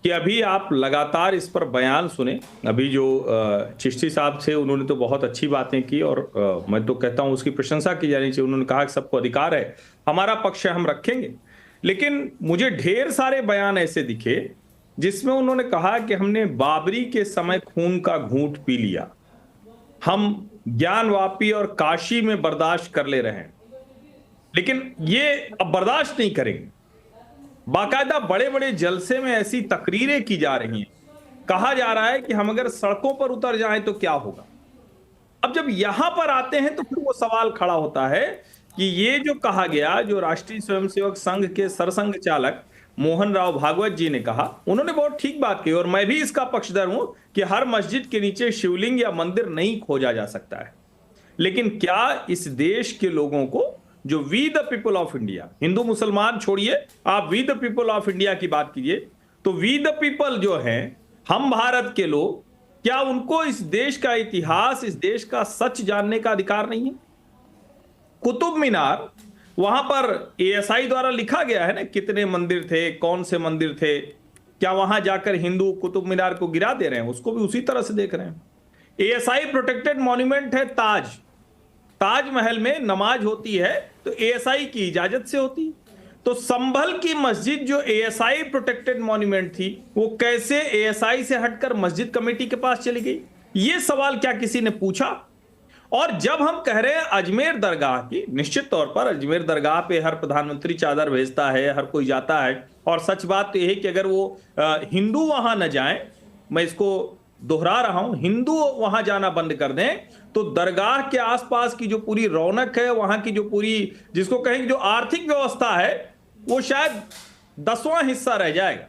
कि अभी आप लगातार इस पर बयान सुने। अभी जो चिश्ती साहब थे उन्होंने तो बहुत अच्छी बातें की, और मैं तो कहता हूं उसकी प्रशंसा की जानी चाहिए। उन्होंने कहा कि सबको अधिकार है, हमारा पक्ष है, हम रखेंगे। लेकिन मुझे ढेर सारे बयान ऐसे दिखे जिसमें उन्होंने कहा कि हमने बाबरी के समय खून का घूंट पी लिया, हम ज्ञानवापी और काशी में बर्दाश्त कर ले रहे हैं, लेकिन ये अब बर्दाश्त नहीं करेंगे। बाकायदा बड़े बड़े जलसे में ऐसी तकरीरें की जा रही हैं, कहा जा रहा है कि हम अगर सड़कों पर उतर जाएं तो क्या होगा। अब जब यहां पर आते हैं तो फिर वो सवाल खड़ा होता है कि ये जो कहा गया, जो राष्ट्रीय स्वयंसेवक संघ के सरसंघ चालक मोहन राव भागवत जी ने कहा, उन्होंने बहुत ठीक बात कही, और मैं भी इसका पक्षधर हूं कि हर मस्जिद के नीचे शिवलिंग या मंदिर नहीं खोजा जा सकता है। लेकिन क्या इस देश के लोगों को, जो we the people of India, Hindu मुसलमान छोड़िए, आप we the people of India की बात कीजिए, तो वी द पीपल जो हैं, हम भारत के लोग, क्या उनको इस देश का इतिहास, इस देश का सच जानने का अधिकार नहीं है? कुतुब मीनार, वहां पर ASI द्वारा लिखा गया है ना कितने मंदिर थे, कौन से मंदिर थे। क्या वहां जाकर हिंदू कुतुब मीनार को गिरा दे रहे हैं? उसको भी उसी तरह से देख रहे हैं। ASI प्रोटेक्टेड मॉन्यूमेंट है ताज, ताजमहल में नमाज होती है तो ASI की इजाजत से होती। तो संभल की मस्जिद जो ASI प्रोटेक्टेड मॉन्यूमेंट थी, वो कैसे ASI से हटकर मस्जिद कमेटी के पास चली गई? ये सवाल क्या किसी ने पूछा? और जब हम कह रहे हैं अजमेर दरगाह की, निश्चित तौर पर अजमेर दरगाह पे हर प्रधानमंत्री चादर भेजता है, हर कोई जाता है, और सच बात तो यह है कि अगर वो हिंदू वहां न जाएं, मैं इसको दोहरा रहा हूं, हिंदू वहां जाना बंद कर दें, तो दरगाह के आसपास की जो पूरी रौनक है, वहां की जो पूरी, जिसको कहेंगे जो आर्थिक व्यवस्था है, वो शायद 10वां हिस्सा रह जाएगा।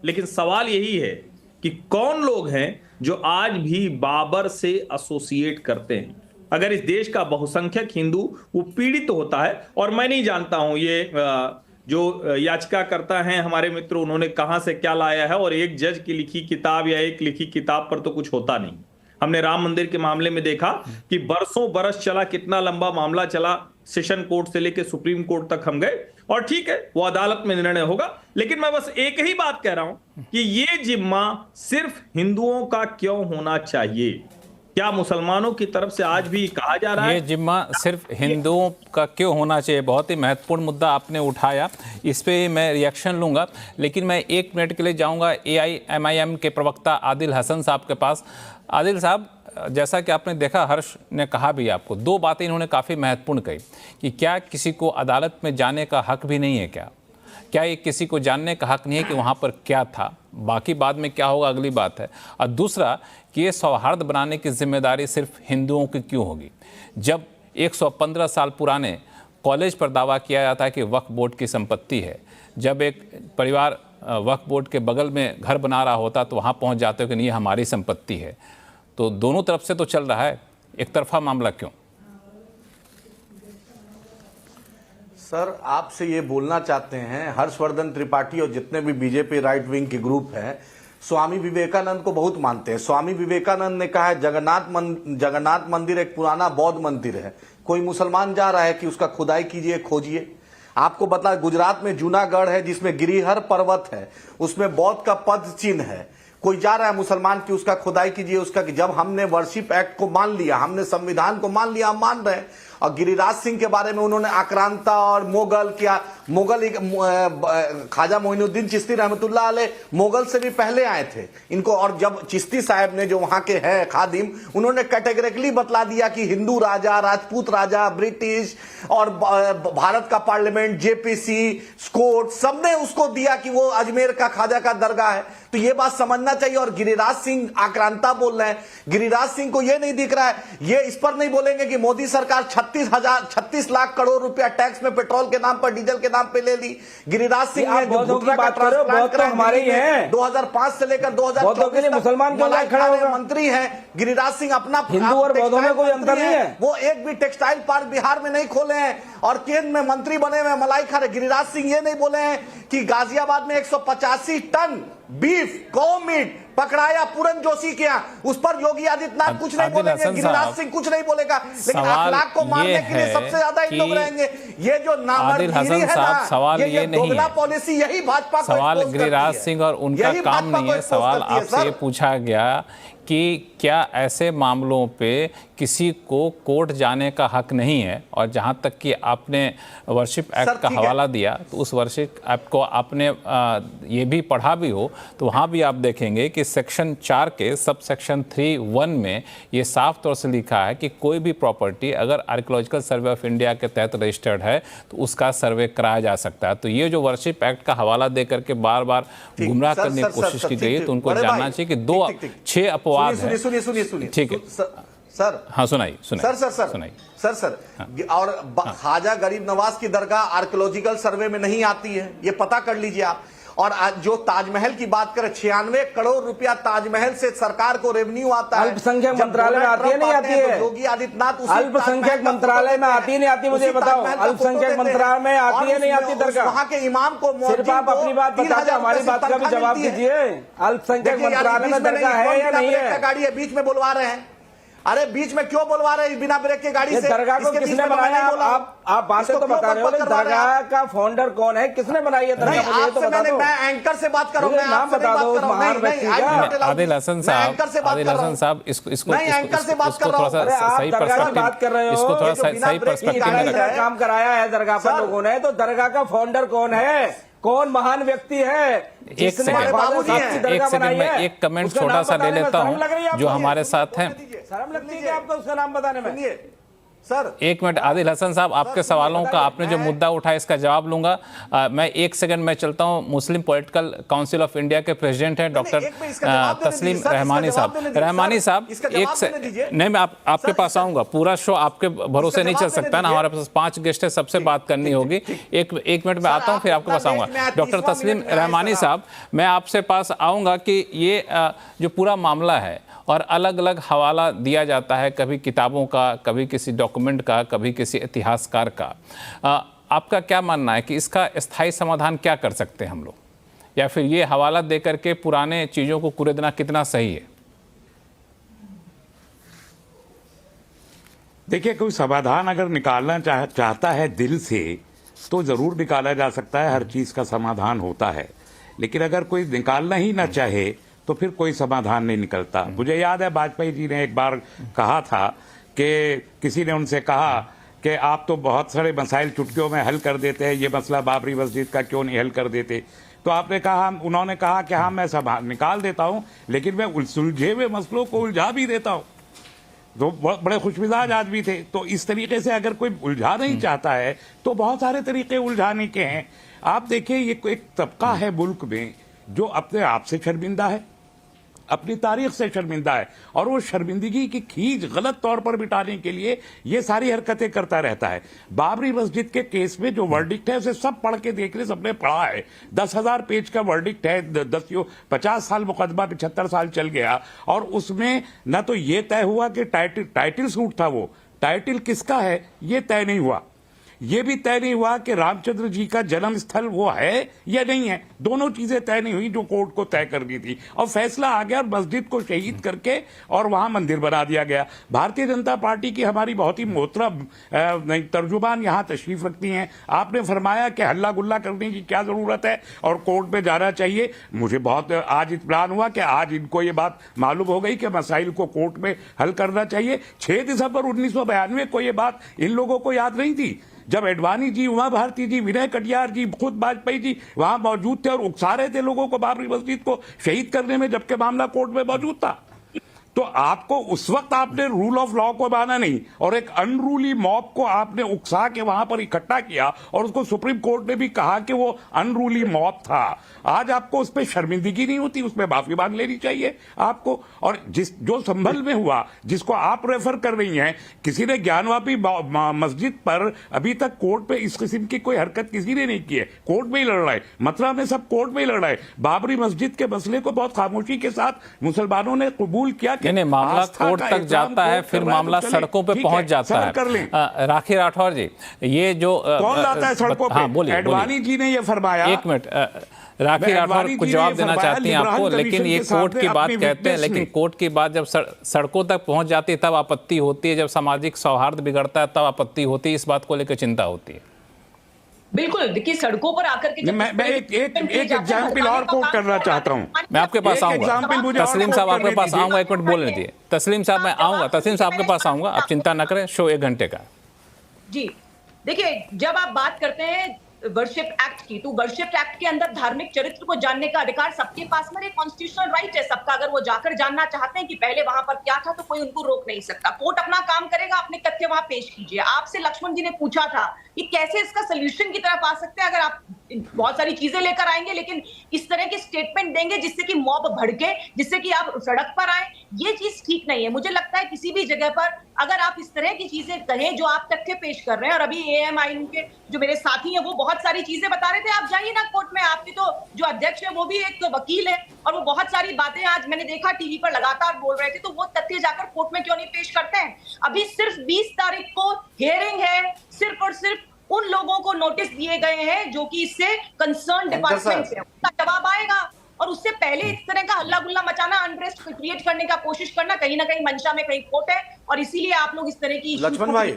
लेकिन सवाल यही है कि कौन लोग हैं जो आज भी बाबर से एसोसिएट करते हैं। अगर इस देश का बहुसंख्यक हिंदू वो पीड़ित होता है, और मैं नहीं जानता हूं ये जो याचिका करता है हमारे मित्र, उन्होंने कहां से क्या लाया है, और एक जज की लिखी किताब या एक लिखी किताब पर तो कुछ होता नहीं। हमने राम मंदिर के मामले में देखा कि बरसों बरस चला, कितना लंबा मामला चला, सेशन कोर्ट से लेकर सुप्रीम कोर्ट तक हम गए, और ठीक है वो अदालत में निर्णय होगा। लेकिन मैं बस एक ही बात कह रहा हूं कि ये जिम्मा सिर्फ हिंदुओं का क्यों होना चाहिए? क्या मुसलमानों की तरफ से आज भी कहा जा रहा है ये जिम्मा सिर्फ हिंदुओं का क्यों होना चाहिए? बहुत ही महत्वपूर्ण मुद्दा आपने उठाया, इस पे मैं रिएक्शन लूंगा, लेकिन मैं 1 मिनट के लिए जाऊंगा AIMIM के प्रवक्ता आदिल हसन साहब के पास। आदिल साहब, जैसा कि आपने देखा, हर्ष ने कहा भी आपको, 2 बातें इन्होंने काफ़ी महत्वपूर्ण कही कि क्या किसी को अदालत में जाने का हक भी नहीं है? क्या ये किसी को जानने का हक नहीं है कि वहाँ पर क्या था? बाकी बाद में क्या होगा अगली बात है। और दूसरा कि ये सौहार्द बनाने की जिम्मेदारी सिर्फ हिंदुओं की क्यों होगी? जब 115 साल पुराने कॉलेज पर दावा किया जाता है कि वक्फ बोर्ड की संपत्ति है, जब एक परिवार वक्फ बोर्ड के बगल में घर बना रहा होता तो वहाँ पहुँच जाते हो कि नहीं हमारी संपत्ति है, तो दोनों तरफ से तो चल रहा है, एक तरफा मामला क्यों? सर, आपसे ये बोलना चाहते हैं, हर्षवर्धन त्रिपाठी और जितने भी बीजेपी राइट विंग के ग्रुप हैं, स्वामी विवेकानंद को बहुत मानते हैं। स्वामी विवेकानंद ने कहा है जगन्नाथ मंदिर एक पुराना बौद्ध मंदिर है, कोई मुसलमान जा रहा है कि उसका खुदाई कीजिए, खोजिए। आपको बता, गुजरात में जूनागढ़ है जिसमें गिरिहर पर्वत है, उसमें बौद्ध का पद चिन्ह है, कोई जा रहा है मुसलमान की उसका खुदाई कीजिए उसका। जब हमने वर्शिप एक्ट को मान लिया, हमने संविधान को मान लिया, हम मान रहे हैं। और गिरिराज सिंह के बारे में उन्होंने आक्रांता और मोगल, क्या मोगल, ख्वाजा मोइनुद्दीन चिश्ती रहमतुल्लाह अलैह मोगल से भी पहले आए थे इनको। और जब चिश्ती साहब ने, जो वहां के हैं खादिम, उन्होंने कैटेगरिकली बतला दिया कि हिंदू राजा, राजपूत राजा, ब्रिटिश और भारत का पार्लियामेंट, जेपीसी, कोर्ट, सबने उसको दिया कि वो अजमेर का ख्वाजा का दरगाह है। तो ये बात समझना चाहिए। और गिरिराज सिंह आक्रांता बोल रहे हैं, गिरिराज सिंह को ये नहीं दिख रहा है, ये इस पर नहीं बोलेंगे कि मोदी सरकार 36 लाख करोड़ रुपया टैक्स में पेट्रोल के नाम पर, डीजल के नाम पे ले ली। गिरिराज सिंह ने जो घुटना का ट्रांसप्लांट करा, हमारे ही हैं, 2005 से लेकर 2024 मुसलमान क्यों खड़ा होगा? मंत्री हैं गिरिराज सिंह, अपना हिंदू और बौद्धों में कोई अंतर नहीं है। वो एक भी टेक्सटाइल पार्क बिहार में नहीं खोले हैं, और केंद्र में मंत्री बने हुए मलाई खा रहे। गिरिराज सिंह ये नहीं बोले हैं कि गाजियाबाद में 185 टन बीफ, गौ मीट पकड़ाया पूरन जोशी के यहाँ, उस पर योगी आदित्यनाथ कुछ नहीं बोलेंगे, गिरिराज सिंह कुछ नहीं बोलेगा। लेकिन अखलाक को मारने के लिए सबसे ज्यादा इन लोग रहेंगे। ये जो नामर्दगिरी है ना, सवाल ये नहीं है, पॉलिसी यही भाजपा को सवाल गिरिराज सिंह और उनका काम नहीं है। सवाल आपसे ये पूछा गया कि क्या ऐसे मामलों पे किसी को कोर्ट जाने का हक नहीं है? और जहाँ तक कि आपने वर्शिप एक्ट का हवाला दिया, तो उस वर्शिप एक्ट को आपने ये भी पढ़ा भी हो तो वहाँ भी आप देखेंगे कि सेक्शन 4 के सब सेक्शन 3(1) में ये साफ तौर से लिखा है कि कोई भी प्रॉपर्टी अगर आर्कियोलॉजिकल सर्वे ऑफ इंडिया के तहत रजिस्टर्ड है तो उसका सर्वे कराया जा सकता है। तो ये जो वर्शिप एक्ट का हवाला दे करके बार बार गुमराह करने की कोशिश की गई है, तो उनको जानना चाहिए कि 6 अपवाद है। सुनिए ठीक है सर, हाँ सुनाइए सर। और ख्वाजा गरीब नवाज की दरगाह आर्कियोलॉजिकल सर्वे में नहीं आती है, ये पता कर लीजिए आप। और जो ताजमहल की बात करें, 96 करोड़ रुपया ताजमहल से सरकार को रेवेन्यू आता है। अल्पसंख्यक मंत्रालय में आती है नहीं आती है? योगी आदित्यनाथ अल्पसंख्यक मंत्रालय में आती है नहीं आती, मुझे बताओ। अल्पसंख्यक मंत्रालय में आती है नहीं आती दरगाह? वहाँ के इमाम को सिर्फ आप अपनी बात बताते, हमारी बात का भी जवाब दीजिए। अल्पसंख्यक मंत्रालय में दरगाह है या नहीं है? गाड़ी है, बीच में बुलवा रहे हैं। अरे बीच में क्यों बुलवा रहे हैं बिना ब्रेक के गाड़ी से? दरगाह को किसने बनाया? आप बातें तो बता रहे हो, दरगाह का फाउंडर कौन है, किसने बनाई है दरगाह? मैं एंकर से बात कर रहा हूं, नाम बता दो महान व्यक्ति का। आदिल हसन साहब, इसको थोड़ा सा सही पर्सपेक्टिव में काम कराया है दरगाह पर लोगों ने, तो दरगाह का फाउंडर कौन है? कौन महान व्यक्ति है जिसने सेकंड, बाबूजी एक की दरगाह सेकंड बनाई में है? एक कमेंट उसका छोटा नाम सा ले बताने में लेता शर्म लग रही है हूं आपको? जो हमारे साथ हैं। शर्म लगती है क्या आपको उसका नाम बताने में? सर एक मिनट आदिल हसन साहब, आपके सवालों का आपने जो मुद्दा उठाया इसका जवाब लूंगा। मैं एक सेकंड में चलता हूं। मुस्लिम पॉलिटिकल काउंसिल ऑफ इंडिया के प्रेसिडेंट हैं डॉक्टर तस्लीम रहमानी साहब। रहमानी साहब एक से नहीं, मैं आपके पास आऊंगा। पूरा शो आपके भरोसे नहीं चल सकता ना, हमारे पास 5 गेस्ट है, सबसे बात करनी होगी। एक मिनट में आता हूं, फिर आपके पास आऊंगा। डॉक्टर तस्लीम रहमानी साहब, मैं आपसे पास आऊंगा कि ये जो पूरा मामला है और अलग अलग हवाला दिया जाता है, कभी किताबों का, कभी किसी डॉक्यूमेंट का, कभी किसी इतिहासकार का, आपका क्या मानना है कि इसका स्थायी समाधान क्या कर सकते हैं हम लोग, या फिर ये हवाला दे करके पुराने चीज़ों को कुरेदना कितना सही है? देखिए, कोई समाधान अगर निकालना चाहता है दिल से तो ज़रूर निकाला जा सकता है, हर चीज़ का समाधान होता है। लेकिन अगर कोई निकालना ही ना चाहे तो फिर कोई समाधान नहीं निकलता। मुझे याद है वाजपेयी जी ने एक बार कहा था कि किसी ने उनसे कहा कि आप तो बहुत सारे मसाइल चुटकियों में हल कर देते हैं, ये मसला बाबरी मस्जिद का क्यों नहीं हल कर देते? तो उन्होंने कहा कि हाँ, मैं सब निकाल देता हूँ, लेकिन मैं सुलझे हुए मसलों को उलझा भी देता हूँ। तो बड़े खुशमिजाज आदमी थे। तो इस तरीके से अगर कोई उलझा नहीं चाहता है तो बहुत सारे तरीके उलझाने के हैं। आप देखिए, ये एक तबका है मुल्क में जो अपने आप से शर्मिंदा है, अपनी तारीख से शर्मिंदा है, और वो शर्मिंदगी की खींच गलत तौर पर मिटाने के लिए ये सारी हरकतें करता रहता है। बाबरी मस्जिद के केस में जो वर्डिक्ट है उसे सब पढ़ के देख ले, सबने पढ़ा है। 10,000 पेज का वर्डिक्ट है। 50 साल मुकदमा 75 साल चल गया, और उसमें न तो ये तय हुआ कि टाइटल सूट था, वो टाइटल किसका है ये तय नहीं हुआ। ये भी तय नहीं हुआ कि रामचंद्र जी का जन्म स्थल वो है या नहीं है। दोनों चीजें तय नहीं हुई जो कोर्ट को तय करनी थी, और फैसला आ गया और मस्जिद को शहीद करके और वहां मंदिर बना दिया गया। भारतीय जनता पार्टी की हमारी बहुत ही मोहतरम तर्जुमान यहां तशरीफ रखती हैं। आपने फरमाया कि हल्ला गुल्ला करने की क्या जरूरत है और कोर्ट में जाना चाहिए। मुझे बहुत आज इत्मीनान हुआ कि आज इनको ये बात मालूम हो गई कि मसाइल को कोर्ट में हल करना चाहिए। 6 दिसंबर 1992 को ये बात इन लोगों को याद नहीं थी, जब एडवाणी जी, उमा भारती जी, विनय कटियार जी, खुद वाजपेयी जी वहां मौजूद थे और उकसा रहे थे लोगों को बाबरी मस्जिद को शहीद करने में, जबकि मामला कोर्ट में मौजूद था। तो आपको उस वक्त आपने रूल ऑफ लॉ को माना नहीं, और एक अनरूली मॉब को आपने उकसा के वहां पर इकट्ठा किया, और उसको सुप्रीम कोर्ट ने भी कहा कि वो अनरूली मॉब था। आज आपको उस पर शर्मिंदगी नहीं होती, उसमें माफी मांग लेनी चाहिए आपको। और जो संभल में हुआ, जिसको आप रेफर कर रही हैं, किसी ने ज्ञानवापी मस्जिद पर अभी तक कोर्ट में इस किस्म की कोई हरकत किसी ने नहीं की है। कोर्ट में ही लड़ रहा है, मथुरा में सब कोर्ट में ही लड़ रहा है। बाबरी मस्जिद के मसले को बहुत खामोशी के साथ मुसलमानों ने कबूल किया। नहीं, मामला कोर्ट तक जाता है, फिर मामला सड़कों पे पहुंच जाता है। राखी राठौर जी, ये जो कौन जाता है सड़कों पे? हाँ, बोलिए। एडवाणी जी ने ये फरमाया। एक मिनट, राखी राठौर कुछ जवाब देना चाहती हैं आपको, लेकिन ये कोर्ट की बात कहते हैं, लेकिन कोर्ट की बात जब सड़कों तक पहुंच जाती है तब आपत्ति होती है, जब सामाजिक सौहार्द बिगड़ता है तब आपत्ति होती है। इस बात को लेकर चिंता होती है। बिल्कुल, देखिए सड़कों पर आकर के मैं एक एग्जाम्पल और कोट करना चाहता हूँ। मैं आपके पास आऊंगा, तस्लीम साहब आपके पास आऊंगा, एक मिनट बोलने दीजिए। तस्लीम साहब मैं आऊंगा, तस्लीम साहब आपके पास आऊंगा, आप चिंता न करें, शो 1 घंटे का। जी देखिए, जब आप बात करते हैं वर्शिप एक्ट की, तो वर्शिप एक्ट के अंदर धार्मिक चरित्र को जानने का अधिकार सबके पास में, एक कॉन्स्टिट्यूशनल राइट है सबका। अगर वो जाकर जानना चाहते हैं कि पहले वहां पर क्या था, तो कोई उनको रोक नहीं सकता। कोर्ट अपना काम करेगा, अपने तथ्य वहां पेश कीजिए। आपसे लक्ष्मण जी ने पूछा था कि कैसे इसका सोल्यूशन की तरफ आ सकते हैं। अगर आप बहुत सारी चीजें लेकर आएंगे, लेकिन इस तरह के स्टेटमेंट देंगे जिससे कि मॉब भड़के, जिससे कि आप सड़क पर आए, ये चीज ठीक नहीं है। मुझे लगता है किसी भी जगह पर अगर आप इस तरह की चीजें कहें जो आप तथ्य पेश कर रहे हैं, और अभी AMI के जो मेरे साथी हैं वो बहुत सारी चीजें बता रहे थे, आप जाइए ना कोर्ट में। आपके तो जो अध्यक्ष है वो भी एक वकील है, और वो बहुत सारी बातें आज मैंने देखा टीवी पर लगातार बोल रहे थे, तो वो तथ्य जाकर कोर्ट में क्यों नहीं पेश करते हैं? अभी सिर्फ 20 तारीख को हियरिंग है, सिर्फ और सिर्फ उन लोगों को नोटिस दिए गए हैं जो कि इससे कंसर्न डिपार्टमेंट से, उसका जवाब आएगा। और उससे पहले इस तरह का हल्ला गुल्ला मचाना, अनरेस्ट क्रिएट करने का कोशिश करना, कहीं ना कहीं मंशा में कहीं खोट है, और इसीलिए आप लोग इस तरह की लक्ष्मण भाई,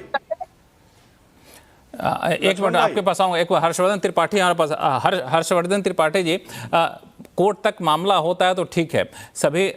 एक मिनट आपके पास आऊँगा, एक बार हर्षवर्धन त्रिपाठी हमारे पास। हर्षवर्धन त्रिपाठी जी, कोर्ट तक मामला होता है तो ठीक है, सभी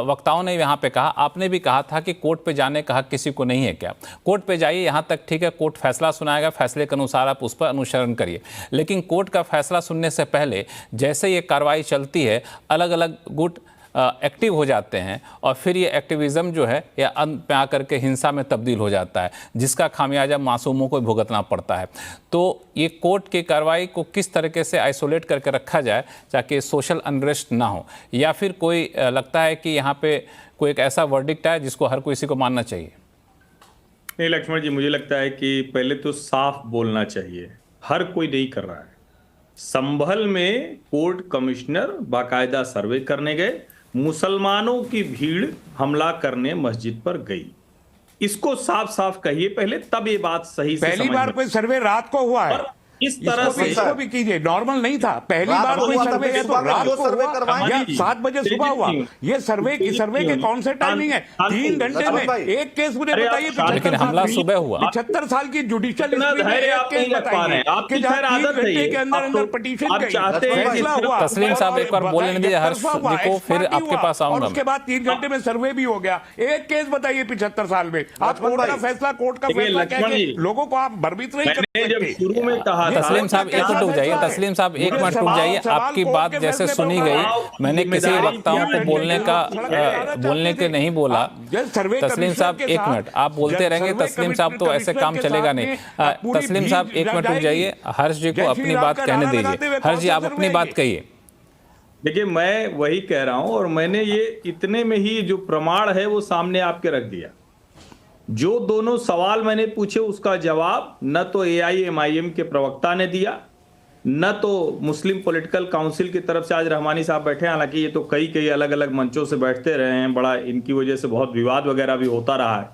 वक्ताओं ने यहाँ पे कहा, आपने भी कहा था कि कोर्ट पे जाने का हक किसी को नहीं है क्या? कोर्ट पे जाइए, यहाँ तक ठीक है, कोर्ट फैसला सुनाएगा, फैसले के अनुसार आप उस पर अनुसरण करिए, लेकिन कोर्ट का फैसला सुनने से पहले जैसे ये कार्रवाई चलती है, अलग अलग गुट एक्टिव हो जाते हैं और फिर ये एक्टिविज़म जो है या अंत में आकर के हिंसा में तब्दील हो जाता है, जिसका खामियाजा मासूमों को भुगतना पड़ता है। तो ये कोर्ट की कार्रवाई को किस तरीके से आइसोलेट करके रखा जाए ताकि सोशल अनरेस्ट ना हो, या फिर कोई लगता है कि यहाँ पे कोई एक ऐसा वर्डिक्ट है जिसको हर किसी को मानना चाहिए? नहीं लक्ष्मण जी, मुझे लगता है कि पहले तो साफ बोलना चाहिए, हर कोई नहीं कर रहा है। संभल में कोर्ट कमिश्नर बाकायदा सर्वे करने गए, मुसलमानों की भीड़ हमला करने मस्जिद पर गई। इसको साफ साफ कहिए पहले, तब ये बात सही से पहली बार कोई सर्वे रात को हुआ है, इस तरह से इसको भी कीजिए, नॉर्मल नहीं था। पहली बार कोई सर्वे है तो रात को हुआ या 7 बजे सुबह हुआ। ये सर्वे के कौन से टाइमिंग है? 3 घंटे में एक केस मुझे बताइए। लेकिन हमला सुबह हुआ। 75 साल की जुडिशियल हिस्ट्री में एक केस बताइए कि 3 घंटे के अंदर अंदर पिटीशन फैसला हुआ। तस्लीम साहब एक बार बोलने दीजिए हर्ष जी को, फिर आपके पास आऊंगा। उसके बाद 3 घंटे में सर्वे भी हो गया। एक केस बताइए 75 साल में। आप कोर्ट का फैसला लोगों को आप भ्रमित नहीं करते। शुरू में कहा तस्लीम साहब एक मिनट रुक जाइए, तस्लीम साहब एक मिनट रुक जाइए। आपकी बात जैसे सुनी गई, मैंने किसी वक्ताओं को बोलने के नहीं बोला। तस्लीम साहब एक मिनट, आप बोलते रहेंगे तस्लीम साहब, तो ऐसे काम चलेगा नहीं। तस्लीम साहब एक मिनट रुक जाइए, हर्ष जी को अपनी बात कहने दीजिए। हर्ष जी आप अपनी बात कहिए। देखिए, मैं वही कह रहा हूं, और मैंने ये इतने में ही जो प्रमाण है वो सामने आपके रख दिया। जो दोनों सवाल मैंने पूछे उसका जवाब न तो AIMIM के प्रवक्ता ने दिया, न तो मुस्लिम पॉलिटिकल काउंसिल की तरफ से आज रहमानी साहब बैठे हैं। हालांकि ये तो कई अलग अलग मंचों से बैठते रहे हैं, बड़ा इनकी वजह से बहुत विवाद वगैरह भी होता रहा है,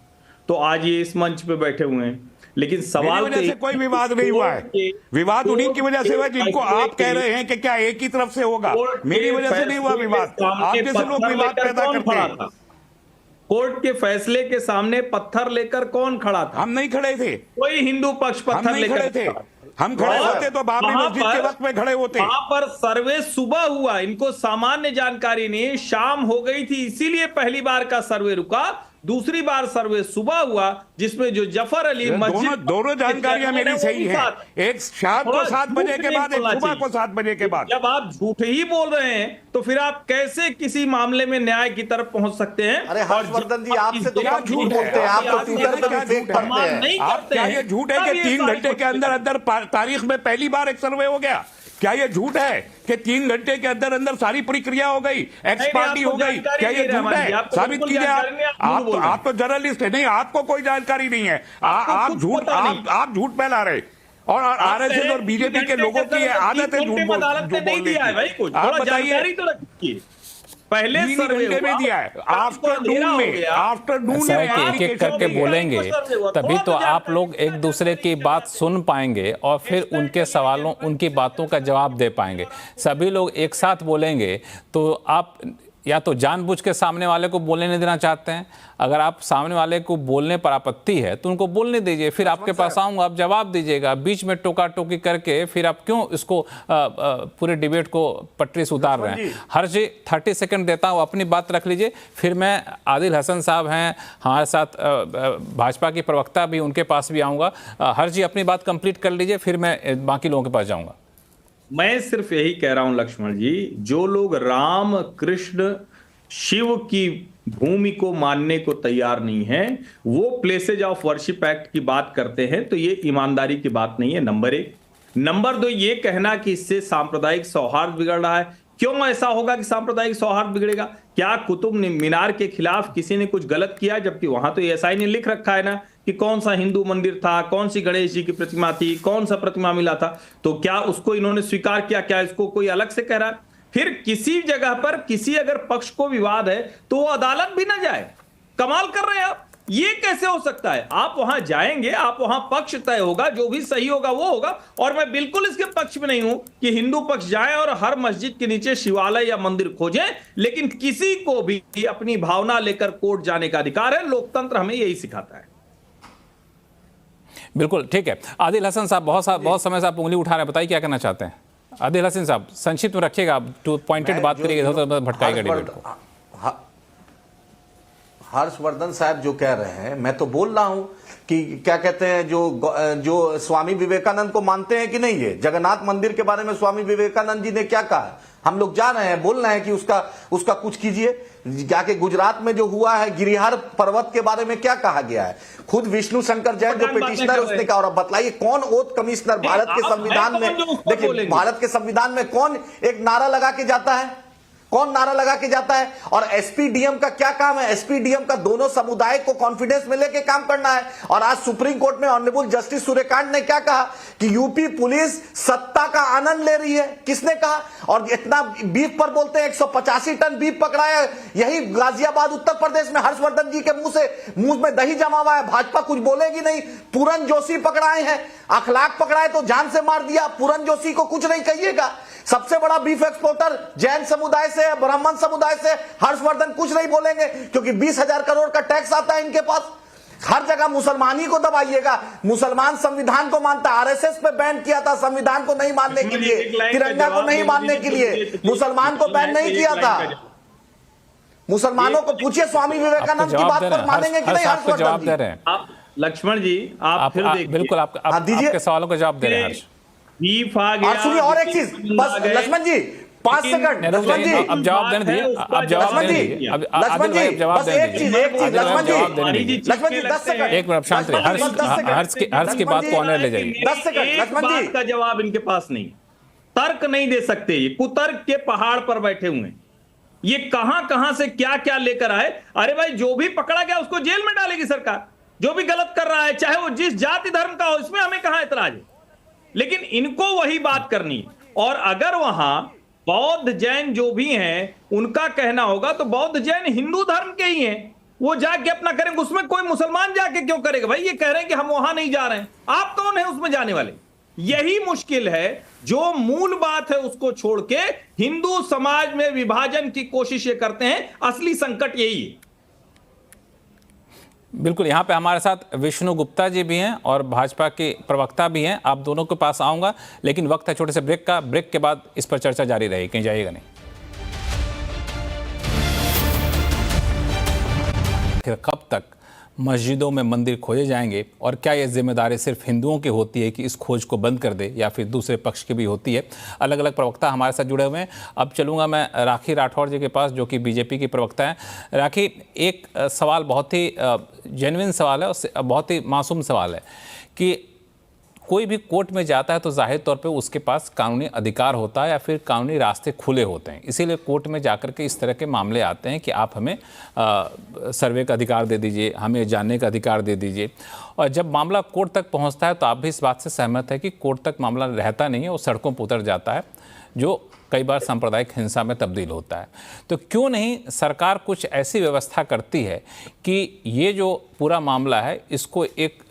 तो आज ये इस मंच पे बैठे हुए हैं। लेकिन सवाल वजह से कोई विवाद नहीं हुआ है। विवाद उन्हीं की वजह से हुआ जिनको आप कह रहे हैं कि क्या एक ही तरफ से होगा। मेरी वजह से नहीं हुआ विवाद, आप जैसे लोग विवाद पैदा करते हैं। कोर्ट के फैसले के सामने पत्थर लेकर कौन खड़ा था? हम नहीं खड़े थे। कोई हिंदू पक्ष पत्थर लेकर थे। हम खड़े होते तो बाबरी मस्जिद के वक्त में खड़े होते। वहां पर सर्वे सुबह हुआ, इनको सामान्य जानकारी नहीं, शाम हो गई थी, इसीलिए पहली बार का सर्वे रुका। दूसरी बार सर्वे सुबह हुआ जिसमें जो जफर अली मस्जिद, दोनों जानकारियां मेरी सही है। एक शाम को 7 बजे के बाद, एक सुबह को 7 बजे के बाद। जब आप झूठ ही बोल रहे हैं तो फिर आप कैसे किसी मामले में न्याय की तरफ पहुंच सकते हैं? अरे हर्षवर्धन जी, आपसे तो क्या झूठ बोलते हैं, आप तो ट्विटर पर भी फेक करते हैं। आप क्या ये झूठ है कि 3 घंटे के अंदर अंदर तारीख में पहली बार एक सर्वे हो गया? क्या ये झूठ है कि 3 घंटे के अंदर अंदर सारी प्रक्रिया हो गई, एक्स पार्टी हो गई? क्या ये झूठ है? साबित कीजिए। आप तो जर्नलिस्ट है, नहीं आपको कोई जानकारी नहीं है। आप झूठ फैला रहे, और RSS और बीजेपी के लोगों की आदत है झूठ बोलने की। आप बताइए, पहले सर्वे में दिया है, आफ्टरनून में एक एक करके बोलेंगे तभी तो आप लोग एक दूसरे की बात सुन पाएंगे और फिर उनके सवालों, उनकी बातों का जवाब दे पाएंगे। सभी लोग एक साथ बोलेंगे तो आप या तो जानबूझ के सामने वाले को बोलने नहीं देना चाहते हैं। अगर आप सामने वाले को बोलने पर आपत्ति है तो उनको बोलने दीजिए, फिर आपके पास आऊँगा, आप जवाब दीजिएगा। बीच में टोका टोकी करके फिर आप क्यों इसको पूरे डिबेट को पटरी से उतार रहे हैं? हर जी 30 सेकंड देता हूँ, अपनी बात रख लीजिए। फिर मैं आदिल हसन साहब हैं हमारे साथ, भाजपा की प्रवक्ता भी, उनके पास भी आऊँगा। हर जी अपनी बात कंप्लीट कर लीजिए, फिर मैं बाकी लोगों के पास जाऊँगा। मैं सिर्फ यही कह रहा हूं लक्ष्मण जी, जो लोग राम कृष्ण शिव की भूमि को मानने को तैयार नहीं हैं, वो प्लेसेज ऑफ वर्शिप एक्ट की बात करते हैं, तो ये ईमानदारी की बात नहीं है, नंबर 1। नंबर 2, ये कहना कि इससे सांप्रदायिक सौहार्द बिगड़ रहा है। क्यों ऐसा होगा कि सांप्रदायिक सौहार्द बिगड़ेगा? क्या कुतुब मीनार के खिलाफ किसी ने कुछ गलत किया? जबकि वहां तो SI ने लिख रखा है ना कि कौन सा हिंदू मंदिर था, कौन सी गणेश जी की प्रतिमा थी, कौन सा प्रतिमा मिला था। तो क्या उसको इन्होंने स्वीकार किया? क्या इसको कोई अलग से कह रहा है? फिर किसी जगह पर किसी अगर पक्ष को विवाद है तो वो अदालत भी ना जाए। कमाल कर रहे हैं आप, ये कैसे हो सकता है? आप वहां जाएंगे, आप वहां पक्ष तय होगा, जो भी सही होगा वो होगा। और मैं बिल्कुल इसके पक्ष में नहीं हूं कि हिंदू पक्ष जाए और हर मस्जिद के नीचे शिवालय या मंदिर खोजें, लेकिन किसी को भी अपनी भावना लेकर कोर्ट जाने का अधिकार है। लोकतंत्र हमें यही सिखाता है। बिल्कुल ठीक है। आदिल हसन साहब बहुत समय से आप उंगली उठा रहे हैं, बताइए क्या करना चाहते हैं। आदिल हसन साहब संक्षिप्त में रखिएगा, आप टू पॉइंटेड बात करिएगा, इधर उधर भटकाएगा डिबेट को। हर्षवर्धन साहब जो कह रहे हैं, मैं तो बोल रहा हूं कि क्या कहते हैं, जो स्वामी विवेकानंद को मानते हैं कि नहीं, ये जगन्नाथ मंदिर के बारे में स्वामी विवेकानंद जी ने क्या कहा, हम लोग जा रहे हैं, बोल रहे हैं कि उसका कुछ कीजिए। जाके गुजरात में जो हुआ है गिरिहार पर्वत के बारे में क्या कहा गया है, खुद विष्णु शंकर जैन जो पिटिशनर उसने कहा। और अब बताइए कौन ओथ कमिश्नर भारत के संविधान में, देखिए भारत के संविधान में कौन एक नारा लगा के जाता है, कौन नारा लगा के जाता है। और एसपीडीएम का क्या काम है, एसपीडीएम का दोनों समुदाय को कॉन्फिडेंस में लेके काम करना है। और आज सुप्रीम कोर्ट में ऑनरेबल जस्टिस सूर्यकांत ने क्या कहा कि यूपी पुलिस सत्ता का आनंद ले रही है, किसने कहा। और इतना बीफ पर बोलते हैं, 185 टन बीफ पकड़ाया, यही गाजियाबाद उत्तर प्रदेश में हर्षवर्धन जी के मुंह में दही जमा हुआ है, भाजपा कुछ बोलेगी नहीं। पूरन जोशी पकड़ाए हैं, अखलाक पकड़ाए तो जान से मार दिया, पूरन जोशी को कुछ नहीं कहिएगा। सबसे बड़ा बीफ एक्सपोर्टर जैन समुदाय से, ब्राह्मण समुदाय से, हर्षवर्धन कुछ नहीं बोलेंगे क्योंकि 20,000 करोड़ का टैक्स आता है इनके पास। हर जगह मुसलमानी को दबाइएगा, मुसलमान संविधान को मानता, आरएसएस पे बैन किया था संविधान को नहीं मानने के लिए, तिरंगा को नहीं मानने के लिए, मुसलमान को बैन नहीं किया था। मुसलमानों को पूछिए स्वामी विवेकानंद की बात पर मानेंगे कि नहीं हर्षवर्धन जी। आप लक्ष्मण जी आप फिर देखिए, बिल्कुल आपके सवालों का जवाब दे रहे हैं हर्ष। और सुनिए और एक चीज बस लक्ष्मण जी 5 सेकंड, लक्ष्मण जी अब जवाब देने दीजिए, अब जवाब देने दीजिए, अब लक्ष्मण जी जवाब बस एक चीज लक्ष्मण जी 10 सेकंड, एक मिनट शांत रहिए। हर्ष की बात को ऑनर ले जाइए। 10 सेकंड लक्ष्मण जी का जवाब इनके पास नहीं, तर्क नहीं दे सकते, ये कुतर्क के पहाड़ पर बैठे हुए हैं। ये कहां से क्या क्या लेकर आए। अरे भाई जो भी पकड़ा गया उसको जेल में डालेगी सरकार, जो भी गलत कर रहा है चाहे वो जिस जाति धर्म का हो, इसमें हमें कहां एतराज है। लेकिन इनको वही बात करनी है। और अगर वहां बौद्ध जैन जो भी हैं उनका कहना होगा तो बौद्ध जैन हिंदू धर्म के ही हैं, वो जाके अपना करेंगे, उसमें कोई मुसलमान जाके क्यों करेगा। भाई ये कह रहे हैं कि हम वहां नहीं जा रहे हैं, आप कौन है उसमें जाने वाले। यही मुश्किल है, जो मूल बात है उसको छोड़ के हिंदू समाज में विभाजन की कोशिश ये करते हैं। असली संकट यही है। बिल्कुल, यहाँ पे हमारे साथ विष्णु गुप्ता जी भी हैं और भाजपा के प्रवक्ता भी हैं। आप दोनों के पास आऊँगा, लेकिन वक्त है छोटे से ब्रेक का। ब्रेक के बाद इस पर चर्चा जारी रहेगी, कहीं जाइएगा नहीं। कब तक मस्जिदों में मंदिर खोजे जाएंगे और क्या ये जिम्मेदारी सिर्फ हिंदुओं की होती है कि इस खोज को बंद कर दे, या फिर दूसरे पक्ष की भी होती है। अलग अलग प्रवक्ता हमारे साथ जुड़े हुए हैं। अब चलूँगा मैं राखी राठौड़ जी के पास, जो कि बीजेपी की प्रवक्ता हैं। राखी, एक सवाल बहुत ही जेन्युइन सवाल है और बहुत ही मासूम सवाल है कि कोई भी कोर्ट में जाता है तो जाहिर तौर पे उसके पास कानूनी अधिकार होता है या फिर कानूनी रास्ते खुले होते हैं। इसीलिए कोर्ट में जाकर के इस तरह के मामले आते हैं कि आप हमें सर्वे का अधिकार दे दीजिए, हमें जानने का अधिकार दे दीजिए। और जब मामला कोर्ट तक पहुंचता है तो आप भी इस बात से सहमत है कि कोर्ट तक मामला रहता नहीं है, वो सड़कों पर उतर जाता है, जो कई बार सांप्रदायिक हिंसा में तब्दील होता है। तो क्यों नहीं सरकार कुछ ऐसी व्यवस्था करती है कि ये जो पूरा मामला है इसको एक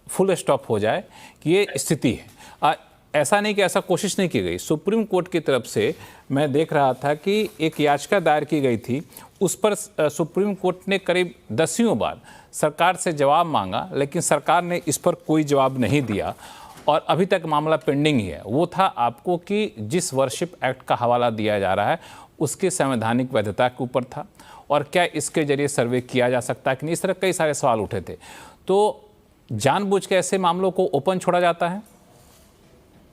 फुल स्टॉप हो जाए कि ये स्थिति है। ऐसा नहीं कि ऐसा कोशिश नहीं की गई। सुप्रीम कोर्ट की तरफ से मैं देख रहा था कि एक याचिका दायर की गई थी, उस पर सुप्रीम कोर्ट ने करीब 10 बार सरकार से जवाब मांगा, लेकिन सरकार ने इस पर कोई जवाब नहीं दिया और अभी तक मामला पेंडिंग ही है। वो था आपको कि जिस वर्शिप एक्ट का हवाला दिया जा रहा है उसकी संवैधानिक वैधता के ऊपर था, और क्या इसके जरिए सर्वे किया जा सकता है कि नहीं, इस तरह कई सारे सवाल उठे थे। तो जानबूझ के ऐसे मामलों को ओपन छोड़ा जाता है?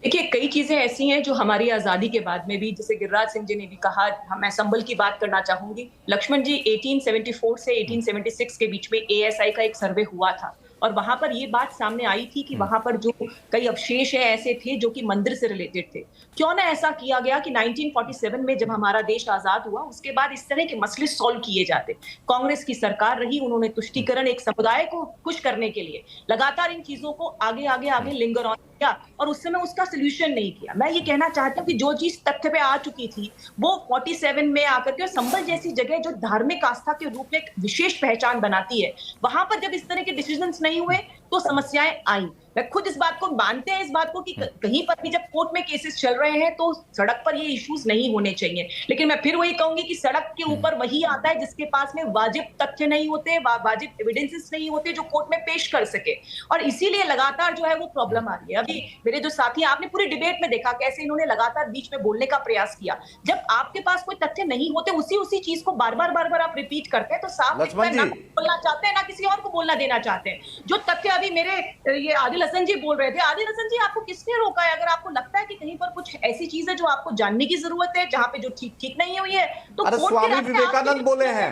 देखिए, कई चीजें ऐसी हैं जो हमारी आजादी के बाद में भी, जैसे गिरिराज सिंह जी ने भी कहा, मैं संभल की बात करना चाहूंगी। लक्ष्मण जी, 1874 से 1876 के बीच में एएसआई का एक सर्वे हुआ था और वहां पर ये बात सामने आई थी कि वहां पर जो कई अवशेष है ऐसे थे जो कि मंदिर से रिलेटेड थे। क्यों ना ऐसा किया गया कि 1947 में जब हमारा देश आजाद हुआ उसके बाद इस तरह के मसले सॉल्व किए जाते। कांग्रेस की सरकार रही, उन्होंने तुष्टीकरण, एक समुदाय को खुश करने के लिए लगातार इन चीजों को आगे लिंगर ऑन किया और उस समय उसका सोल्यूशन नहीं किया। मैं ये कहना चाहती हूँ कि जो चीज तथ्य पे आ चुकी थी वो 47 में आकर के, संभल जैसी जगह जो धार्मिक आस्था के रूप में एक विशेष पहचान बनाती है, वहां पर जब इस तरह के डिसीजंस नहीं हुए तो समस्याएं आई। मैं खुद इस बात को मानते हैं, इस बात को कि कहीं पर भी जब कोर्ट में केसेस चल रहे हैं तो सड़क पर ये इश्यूज नहीं होने चाहिए। लेकिन मैं फिर वही कहूंगी कि सड़क के ऊपर वही आता है जिसके पास में वाजिब तथ्य नहीं होते, वाजिब एविडेंसेस नहीं होते जो कोर्ट में पेश कर सके, और इसीलिए लगातार जो है वो प्रॉब्लम आ रही है। अभी मेरे जो साथी, आपने पूरी डिबेट में देखा कैसे इन्होंने लगातार बीच में बोलने का प्रयास किया। जब आपके पास कोई तथ्य नहीं होते उसी चीज को बार बार आप रिपीट करते हैं तो साफ ना बोलना चाहते हैं ना किसी और को बोलना देना चाहते हैं। जो तथ्य अभी मेरे ये आदिल हसन जी बोल रहे थे, आदिल हसन जी आपको किसने रोका है? अगर आपको लगता है कि कहीं पर कुछ ऐसी चीज है जो आपको जानने की जरूरत है, जहां पे जो ठीक नहीं हुई है, तो स्वामी विवेकानंद बोले हैं।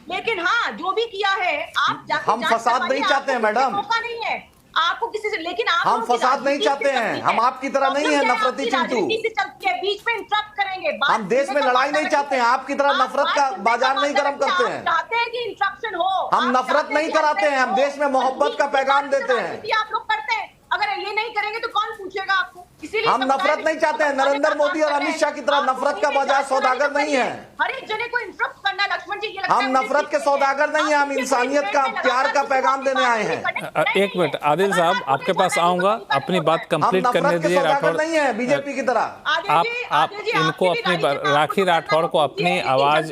लेकिन हाँ, जो भी किया है आप जाके हम फसाद नहीं चाहते हैं मैडम, मौका नहीं है आपको किसी से, लेकिन आप हम फसाद नहीं चाहते हैं, हम आपकी तरह नहीं है नफरती चिंटू। बीच में इंटरप्ट करेंगे, हम देश में लड़ाई नहीं चाहते हैं, आपकी तरह नफरत का बाजार नहीं गर्म करते हैं। चाहते हैं कि इंटरप्शन हो, हम नफरत नहीं कराते हैं, हम देश में मोहब्बत का पैगाम देते हैं। आप लोग करते हैं, अगर ये नहीं करेंगे तो कौन पूछेगा आपको? इसीलिए हम नफरत नहीं चाहते हैं, नरेंद्र मोदी और अमित शाह की तरह नफरत का बाजार सौदागर नहीं है। हर एक जने को इंटरप्ट करना, लक्ष्मण जी ये हम नफरत के सौदागर नहीं है, हम इंसानियत का, प्यार का पैगाम देने आए हैं। एक मिनट आदिल साहब, आपके पास आऊंगा, अपनी बात कंप्लीट करने दीजिए। राठौड़ नहीं है बीजेपी की तरह। आप इनको अपनी राखी राठौड़ को अपनी आवाज,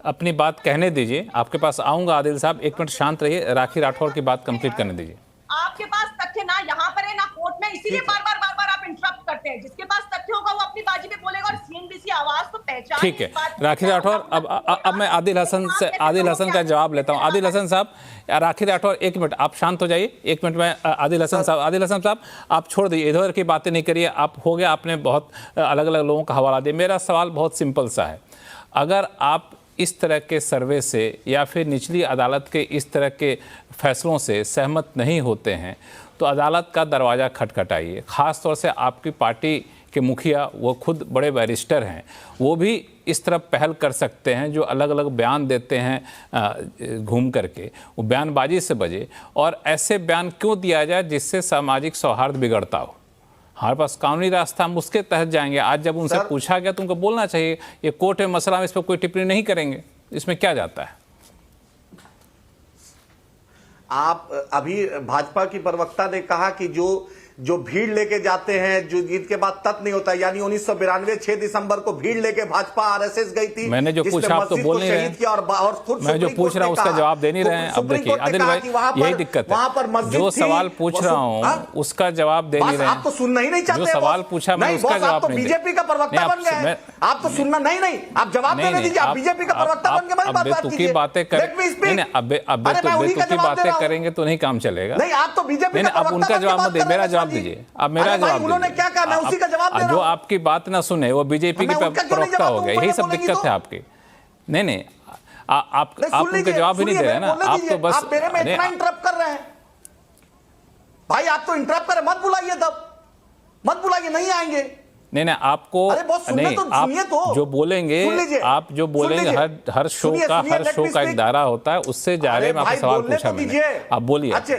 अपनी बात कहने दीजिए। आपके पास आऊंगा आदिल साहब, एक मिनट शांत रहिए, राखी राठौड़ की बात कंप्लीट करने दीजिए। आपके पास तथ्य ना यहाँ पर है ना कोर्ट में, इसीलिए बार बार आप इंटरप्ट करते हैं। जिसके पास तथ्य होगा वो अपनी बाजी में बोलेगा, और सीएनबीसी आवाज तो पहचान। ठीक है राखी राठौड़, अब मैं आदिल हसन का जवाब लेता हूं। आदिल हसन साहब, राखी राठौड़ एक मिनट आप शांत हो जाइए, एक मिनट में आदिल हसन साहब आप छोड़ दीजिए, इधर की बातें नहीं करिए। आप हो गया, आपने बहुत अलग अलग लोगों का हवाला दिया। मेरा सवाल बहुत सिंपल सा है, अगर आप इस तरह के सर्वे से या फिर निचली अदालत के इस तरह के फैसलों से सहमत नहीं होते हैं तो अदालत का दरवाज़ा खटखटाइए। ख़ास तौर से आपकी पार्टी के मुखिया, वो खुद बड़े बैरिस्टर हैं, वो भी इस तरह पहल कर सकते हैं, जो अलग अलग बयान देते हैं घूम करके, वो बयानबाजी से बजे। और ऐसे बयान क्यों दिया जाए जिससे सामाजिक सौहार्द बिगड़ता हो? हमारे पास कानूनी रास्ता, हम उसके तहत जाएंगे। आज जब उनसे पूछा गया तो उनको बोलना चाहिए ये कोर्ट है, मसला में इस पर कोई टिप्पणी नहीं करेंगे, इसमें क्या जाता है? आप अभी भाजपा की प्रवक्ता ने कहा कि जो भीड़ लेके जाते हैं, जो जीत के बाद तत् नहीं होता, यानी 1992 6 दिसंबर को भीड़ लेके भाजपा आरएसएस गई थी। मैंने जो पूछा आप तो बोल नहीं रहे, मैं जो पूछ रहा हूँ उसका जवाब दे नहीं रहे हैं। अब देखिए आदिल भाई, यही दिक्कत है, जो सवाल पूछ रहा हूँ उसका जवाब दे नहीं रहे हैं। आप तो सुनना ही नहीं चाहते, जो सवाल पूछा मैं उसका जवाब नहीं। बीजेपी का प्रवक्ता बन गए, आप तो सुनना नहीं, आप जवाब देने दीजिए। आप बीजेपी का प्रवक्ता बन गए, अब बेतुकी बातें करें, अब बेतुकी बातें करेंगे तो नहीं काम चलेगा। नहीं, आप तो बीजेपी का अब उनका जवाब मत दे, मेरा जवाब दीजिए। अब मेरा जवाब, उन्होंने क्या कहा मैं उसी का जवाब दे रहा हूं। जो आपकी बात ना सुने वो बीजेपी के प्रवक्ता हो गए, यही सब दिक्कत है आपकी। नहीं आप उनके जवाब ही नहीं दे रहे ना, आप तो बस मेरे में इतना इंटरप्ट कर रहे हैं। भाई आप तो इंटरप्ट करें, मत बुलाइए, तब मत बुलाइए, नहीं आएंगे। नहीं आपको नहीं, आप जो बोलेंगे, आप जो बोलेंगे, हर शो का एक दायरा होता है, उससे जा रहे हैं। आपको सवाल पूछा मैंने, आप बोलिए। अच्छा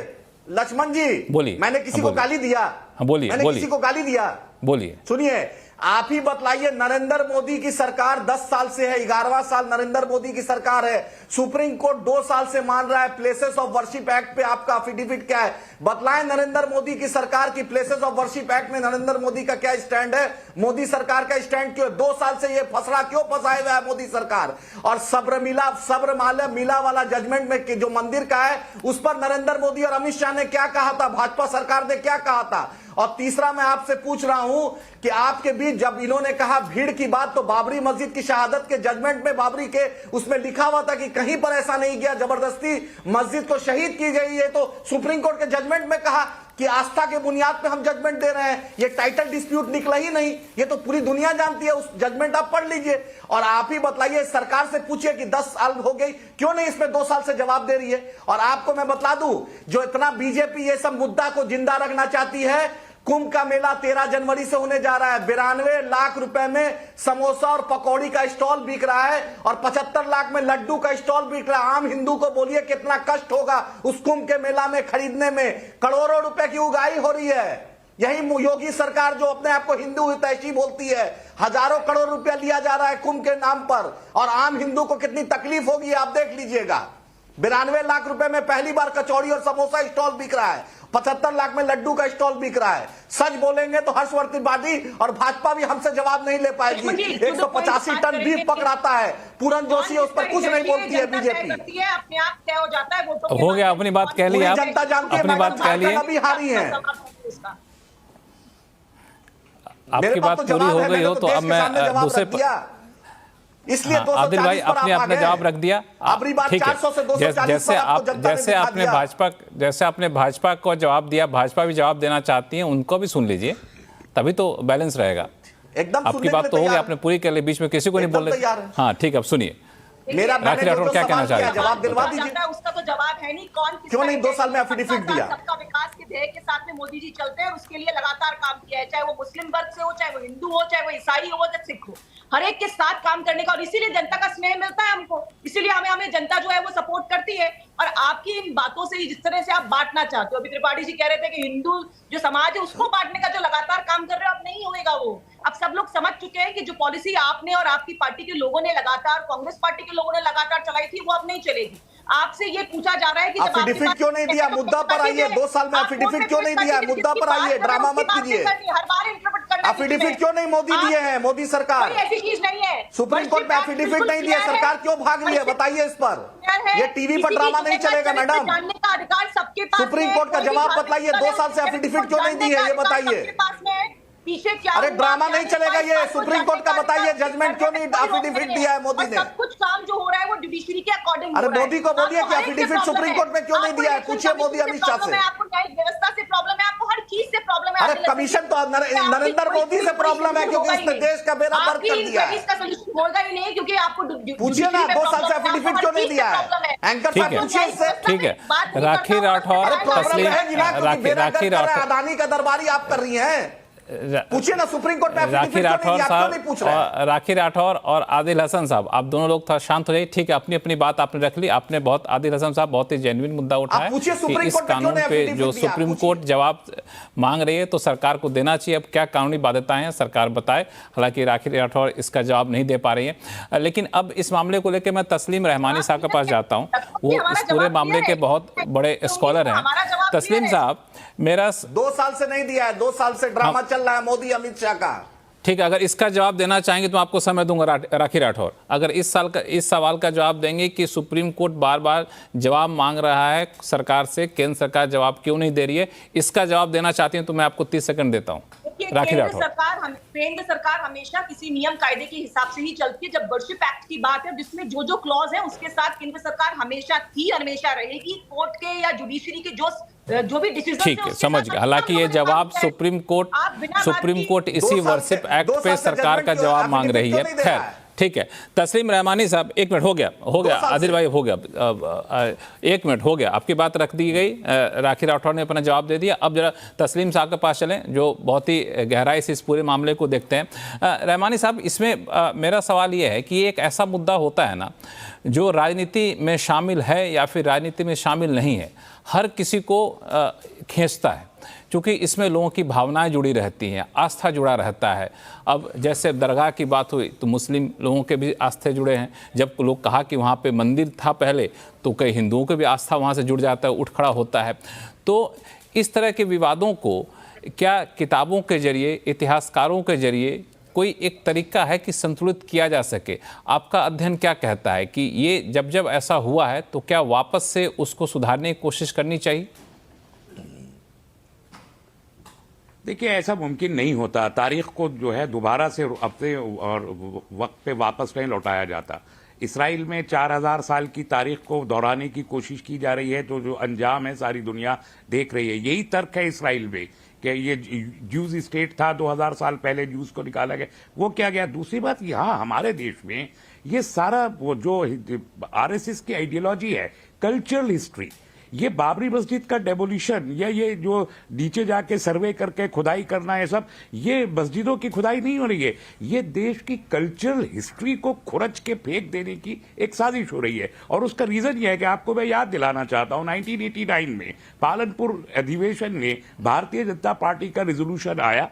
लक्ष्मण जी, बोलिए। मैंने किसी को गाली दिया? बोलिए। मैंने किसी को गाली दिया? बोलिए। सुनिए, आप ही बतलाइए, नरेंद्र मोदी की सरकार 10 साल से है, 11वां साल नरेंद्र मोदी की सरकार है। सुप्रीम कोर्ट 2 साल से मान रहा है। प्लेसेस ऑफ वर्शिप एक्ट पे आपका एफिडेविट क्या है? बतलाएं नरेंद्र मोदी की सरकार की प्लेसेस ऑफ वर्शिप एक्ट में नरेंद्र मोदी का क्या स्टैंड है? मोदी सरकार का स्टैंड क्यों है? 2 साल से ये फसला क्यों फंसाए हुआ है मोदी सरकार? और सबरमाला मिला वाला जजमेंट में जो मंदिर का है, उस पर नरेंद्र मोदी और अमित शाह ने क्या कहा था? भाजपा सरकार ने क्या कहा था? और तीसरा मैं आपसे पूछ रहा हूं कि आपके बीच जब इन्होंने कहा भीड़ की बात, तो बाबरी मस्जिद की शहादत के जजमेंट में बाबरी के उसमें लिखा हुआ था कि कहीं पर ऐसा नहीं किया, जबरदस्ती मस्जिद को शहीद की गई है। तो सुप्रीम कोर्ट के जजमेंट में कहा कि आस्था के बुनियाद पे हम जजमेंट दे रहे हैं, ये टाइटल डिस्प्यूट निकला ही नहीं। ये तो पूरी दुनिया जानती है, उस जजमेंट आप पढ़ लीजिए और आप ही बतलाइए। सरकार से पूछिए कि 10 साल हो गई, क्यों नहीं इसमें 2 साल से जवाब दे रही है? और आपको मैं बतला दूं, जो इतना बीजेपी ये सब मुद्दा को जिंदा रखना चाहती है, कुंभ का मेला 13 जनवरी से होने जा रहा है। 92 लाख रुपए में समोसा और पकौड़ी का स्टॉल बिक रहा है और 75 लाख में लड्डू का स्टॉल बिक रहा है। आम हिंदू को बोलिए कितना कष्ट होगा उस कुंभ के मेला में खरीदने में। करोड़ों रुपए की उगाही हो रही है। यही योगी सरकार जो अपने आप को हिंदू हितैषी बोलती है, हजारों करोड़ रुपया लिया जा रहा है कुंभ के नाम पर, और आम हिंदू को कितनी तकलीफ होगी आप देख लीजिएगा। 92 लाख रुपए में पहली बार कचौड़ी और समोसा स्टॉल बिक रहा है, 75 लाख में लड्डू का स्टॉल बिक रहा है। सच बोलेंगे तो हर्षवर्धन त्रिपाठी और भाजपा भी हमसे जवाब नहीं ले पाएगी। 185 टन बीफ पकड़ाता है, पूरन जोशी उस पर कुछ नहीं बोलती है बीजेपी। अपने आप तय हो जाता है वोटों हो गया, अपनी बात कह ली आप, जनता जानती है अपनी बात कह ली, अभी हारी है। आपकी बात पूरी हो गई हो तो अब मैं दूसरे इसलिए आदिल भाई आपने जवाब रख दिया, ठीक है। जैसे आपने भाजपा को जवाब दिया, भाजपा भी जवाब देना चाहती है, उनको भी सुन लीजिए, तभी तो बैलेंस रहेगा। एकदम आपकी बात तो हो गई, आपने पूरी कर ली, बीच में किसी को नहीं बोल रहे। हाँ ठीक है, अब सुनिए मेरा राखी राठौर क्या कहना चाह रहे हैं? जवाब दिलवा दीजिए। उसका तो जवाब है नहीं, कौन क्यों नहीं 2 साल में एफिडेविट दिया? सबका विकास के ध्येय के साथ में मोदी जी चलते हैं और उसके लिए लगातार काम किया है, चाहे वो मुस्लिम वर्ग से हो, चाहे वो हिंदू हो, चाहे वो ईसाई हो, चाहे सिख हो, हर एक के साथ काम करने का, और इसीलिए जनता का स्नेह मिलता है हमको, इसीलिए हमें जनता जो है वो सपोर्ट करती है। और आपकी इन बातों से, जिस तरह से आप बांटना चाहते हो, अभी त्रिपाठी जी कह रहे थे कि हिंदू जो समाज है उसको बांटने का जो लगातार काम कर रहे हो, अब नहीं होएगा वो। अब सब लोग समझ चुके हैं कि जो पॉलिसी आपने और आपकी पार्टी के लोगों ने लगातार, कांग्रेस पार्टी के लोगों ने लगातार चलाई थी, वो अब नहीं चलेगी। आपसे ये पूछा जा रहा है कि एफिडेविट क्यों नहीं दिया? मुद्दा पर आइए। 2 साल में एफिडेविट क्यों नहीं दिया? मुद्दा पर आइए, ड्रामा मत कीजिए। हर बार इंटरप्रेट करना, एफिडेविट क्यों नहीं मोदी दिए हैं? मोदी सरकार कोई ऐसी चीज नहीं है। सुप्रीम कोर्ट में एफिडेविट नहीं दिया, सरकार क्यों भाग रही है? बताइए इस पर। ये टीवी पर ड्रामा नहीं चलेगा मैडम। जानने का अधिकार सबके पास है। सुप्रीम कोर्ट का जवाब बताइए, 2 साल से एफिडेविट क्यों नहीं दी है, ये बताइए। पीछे क्या, अरे ड्रामा नहीं चलेगा ये। सुप्रीम कोर्ट का बताइए, जजमेंट क्यों नहीं एफिडेविट दिया है मोदी ने? सब कुछ काम जो हो रहा है वो जुडिशरी के अकॉर्डिंग। अरे मोदी को बोलिए कि एफिडेविट सुप्रीम कोर्ट में क्यों नहीं दिया है, पूछिए मोदी अमित शाह से। आपको न्यायिक व्यवस्था से प्रॉब्लम है, आपको हर चीज से प्रॉब्लम है। अरे कमीशन तो नरेंद्र मोदी से प्रॉब्लम है, क्योंकि उसने देश का बेड़ा गर्क कर दिया है। इसका सोल्यूशन होगा ही नहीं, क्योंकि आपको पूछिए ना, 2 साल से एफिडेविट क्यों नहीं दिया है? एंकर साहब पूछिए इससे। ठीक है, राखी राठौर, राखी राठौर, अदानी का दरबारी आप कर रही हैं, पूछिए ना सुप्रीम कोर्ट में। राखी राठौर साहब और राखी राठौर और आदिल हसन साहब, आप दोनों लोग थोड़ा शांत हो जाइए। ठीक है, अपनी अपनी बात आपने रख ली। आपने बहुत, आदिल हसन साहब बहुत ही जेन्युइन मुद्दा उठाया कि इस कानून पे जो सुप्रीम कोर्ट जवाब मांग रही है तो सरकार को देना चाहिए। अब क्या कानूनी बाध्यताएं हैं सरकार बताए। हालांकि राखी राठौर इसका जवाब नहीं दे पा रही है। लेकिन अब इस मामले को लेकर मैं तस्लीम रहमानी साहब के पास जाता हूँ, वो इस पूरे मामले के बहुत बड़े स्कॉलर हैं। तस्लीम साहब, मेरा 2 साल से नहीं दिया है, 2 साल से ड्रामा चल रहा है मोदी अमित शाह का। ठीक है, अगर इसका जवाब देना चाहेंगे तो आपको समय दूंगा। राखी राठौर, अगर इस सवाल का जवाब देंगे कि सुप्रीम कोर्ट बार बार जवाब मांग रहा है सरकार से, केंद्र सरकार जवाब क्यों नहीं दे रही है, इसका जवाब देना चाहती हैं तो मैं आपको 30 सेकंड देता हूं। राखी राठौर, केंद्र सरकार हमेशा किसी नियम कायदे के हिसाब से ही चलती है। जब वर्शिप एक्ट की बात है, जिसमें जो जो क्लॉज है उसके साथ केंद्र सरकार हमेशा थी, हमेशा रहेगी। कोर्ट के या जुडिशरी के जो भी डिसीजन, ठीक है, समझ गया। हालांकि ये जवाब सुप्रीम कोर्ट इसी वर्शिप एक्ट पे सरकार का जवाब मांग रही है। खैर ठीक है, तस्लीम रहमानी साहब, 1 मिनट हो गया आदिल भाई, हो गया 1 मिनट हो गया, आपकी बात रख दी गई। राखी राठौर ने अपना जवाब दे दिया। अब जरा तस्लीम साहब के पास चलें, जो बहुत ही गहराई से इस पूरे मामले को देखते हैं। रहमानी साहब, इसमें मेरा सवाल ये है कि ये एक ऐसा मुद्दा होता है ना जो राजनीति में शामिल है या फिर राजनीति में शामिल नहीं है, हर किसी को खींचता है, क्योंकि इसमें लोगों की भावनाएं जुड़ी रहती हैं, आस्था जुड़ा रहता है। अब जैसे दरगाह की बात हुई तो मुस्लिम लोगों के भी आस्थे जुड़े हैं। जब लोग कहा कि वहाँ पे मंदिर था पहले, तो कई हिंदुओं के भी आस्था वहाँ से जुड़ जाता है, उठ खड़ा होता है। तो इस तरह के विवादों को क्या किताबों के जरिए, इतिहासकारों के जरिए कोई एक तरीका है कि संतुलित किया जा सके? आपका अध्ययन क्या कहता है कि ये जब ऐसा हुआ है तो क्या वापस से उसको सुधारने की कोशिश करनी चाहिए? देखिए, ऐसा मुमकिन नहीं होता। तारीख को जो है दोबारा से अपने और वक्त पे वापस नहीं लौटाया जाता। इसराइल में 4000 साल की तारीख को दोहराने की कोशिश की जा रही है, तो जो अंजाम है सारी दुनिया देख रही है। यही तर्क है इसराइल में कि ये ज्यूज स्टेट था, 2000 साल पहले ज्यूज को निकाला गया, वो क्या गया। दूसरी बात, यहाँ हमारे देश में ये सारा वो जो आरएसएस की आइडियोलॉजी है, कल्चरल हिस्ट्री, ये बाबरी मस्जिद का डेमोलिशन या ये जो नीचे जाके सर्वे करके खुदाई करना, ये सब, ये मस्जिदों की खुदाई नहीं हो रही है, ये देश की कल्चरल हिस्ट्री को खुरच के फेंक देने की एक साजिश हो रही है। और उसका रीजन यह है कि आपको मैं याद दिलाना चाहता हूं, 1989 में पालनपुर अधिवेशन में भारतीय जनता पार्टी का रेजोल्यूशन आया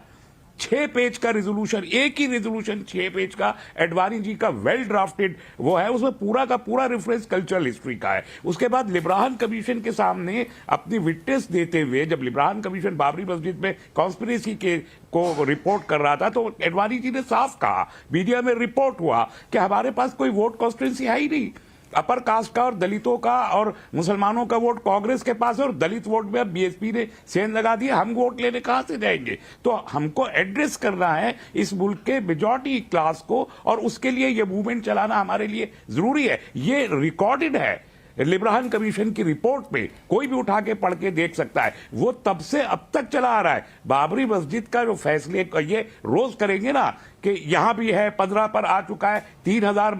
6 पेज का रिजोल्यूशन, एक ही रिजोल्यूशन 6 पेज का, एडवाणी जी का वेल ड्राफ्टेड वो है, उसमें पूरा का पूरा रेफरेंस कल्चरल हिस्ट्री का है। उसके बाद लिब्राहन कमीशन के सामने अपनी विटनेस देते हुए, जब लिब्राहन कमीशन बाबरी मस्जिद में कॉन्स्पिरेसी के को रिपोर्ट कर रहा था, तो एडवाणी जी ने साफ कहा, मीडिया में रिपोर्ट हुआ कि हमारे पास कोई वोट कॉन्स्टिट्यूंसी है ही नहीं, अपर कास्ट का और दलितों का और मुसलमानों का वोट कांग्रेस के पास है, और दलित वोट में अब बीएसपी ने सेंध लगा दिया, हम वोट लेने कहां से जाएंगे। तो हमको एड्रेस करना है इस मुल्क के मेजॉरिटी क्लास को, और उसके लिए ये मूवमेंट चलाना हमारे लिए जरूरी है। ये रिकॉर्डेड है लिब्राहन कमीशन की रिपोर्ट में, कोई भी उठा के पढ़ के देख सकता है। वो तब से अब तक चला आ रहा है। बाबरी मस्जिद का जो फैसले ये रोज करेंगे ना कि यहां भी है, 15 पर आ चुका है, 3000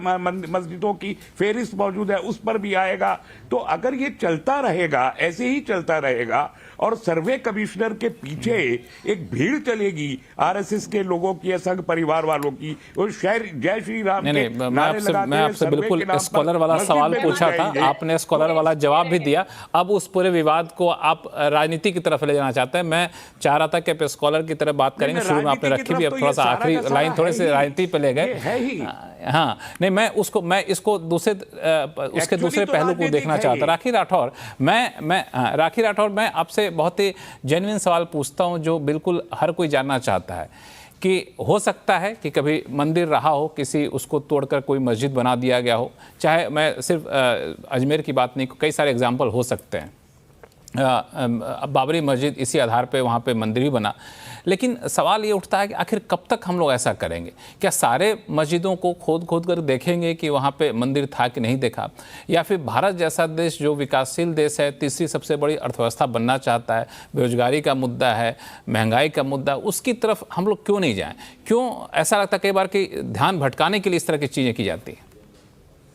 मस्जिदों की फेरिस्त मौजूद है, उस पर भी आएगा। तो अगर ये चलता रहेगा, ऐसे ही चलता रहेगा, और सर्वे कमिश्नर के पीछे एक भीड़ चलेगी आरएसएस के लोगों की, संघ परिवार वालों की, और शहर जय श्री राम नहीं, मैं आपसे बिल्कुल स्कॉलर वाला सवाल पूछा था, आपने स्कॉलर वाला जवाब भी दिया। अब उस पूरे विवाद को आप राजनीति की तरफ ले जाना चाहते हैं। मैं चाह रहा था कि आप स्कॉलर की तरफ बात करेंगे, शुरू में आपने रखी भी, अब थोड़ा सा आखिरी लाइन थोड़े से राजनीति पे ले गए। हाँ, नहीं, मैं इसको उसके दूसरे पहलू को देखना चाहता। राखी राठौर, राखी राठौर, मैं आपसे बहुत ही जेन्युइन सवाल पूछता हूं, जो बिल्कुल हर कोई जानना चाहता है कि हो सकता है कि कभी मंदिर रहा हो, किसी उसको तोड़कर कोई मस्जिद बना दिया गया हो। चाहे मैं सिर्फ अजमेर की बात नहीं, कई सारे एग्जाम्पल हो सकते हैं। बाबरी मस्जिद इसी आधार पे वहाँ पे मंदिर भी बना। लेकिन सवाल ये उठता है कि आखिर कब तक हम लोग ऐसा करेंगे? क्या सारे मस्जिदों को खोद कर देखेंगे कि वहाँ पे मंदिर था कि नहीं देखा? या फिर भारत जैसा देश जो विकासशील देश है, तीसरी सबसे बड़ी अर्थव्यवस्था बनना चाहता है, बेरोजगारी का मुद्दा है, महंगाई का मुद्दा, उसकी तरफ हम लोग क्यों नहीं जाएं? क्यों ऐसा लगता है कई बार कि ध्यान भटकाने के लिए इस तरह की चीज़ें की जाती हैं?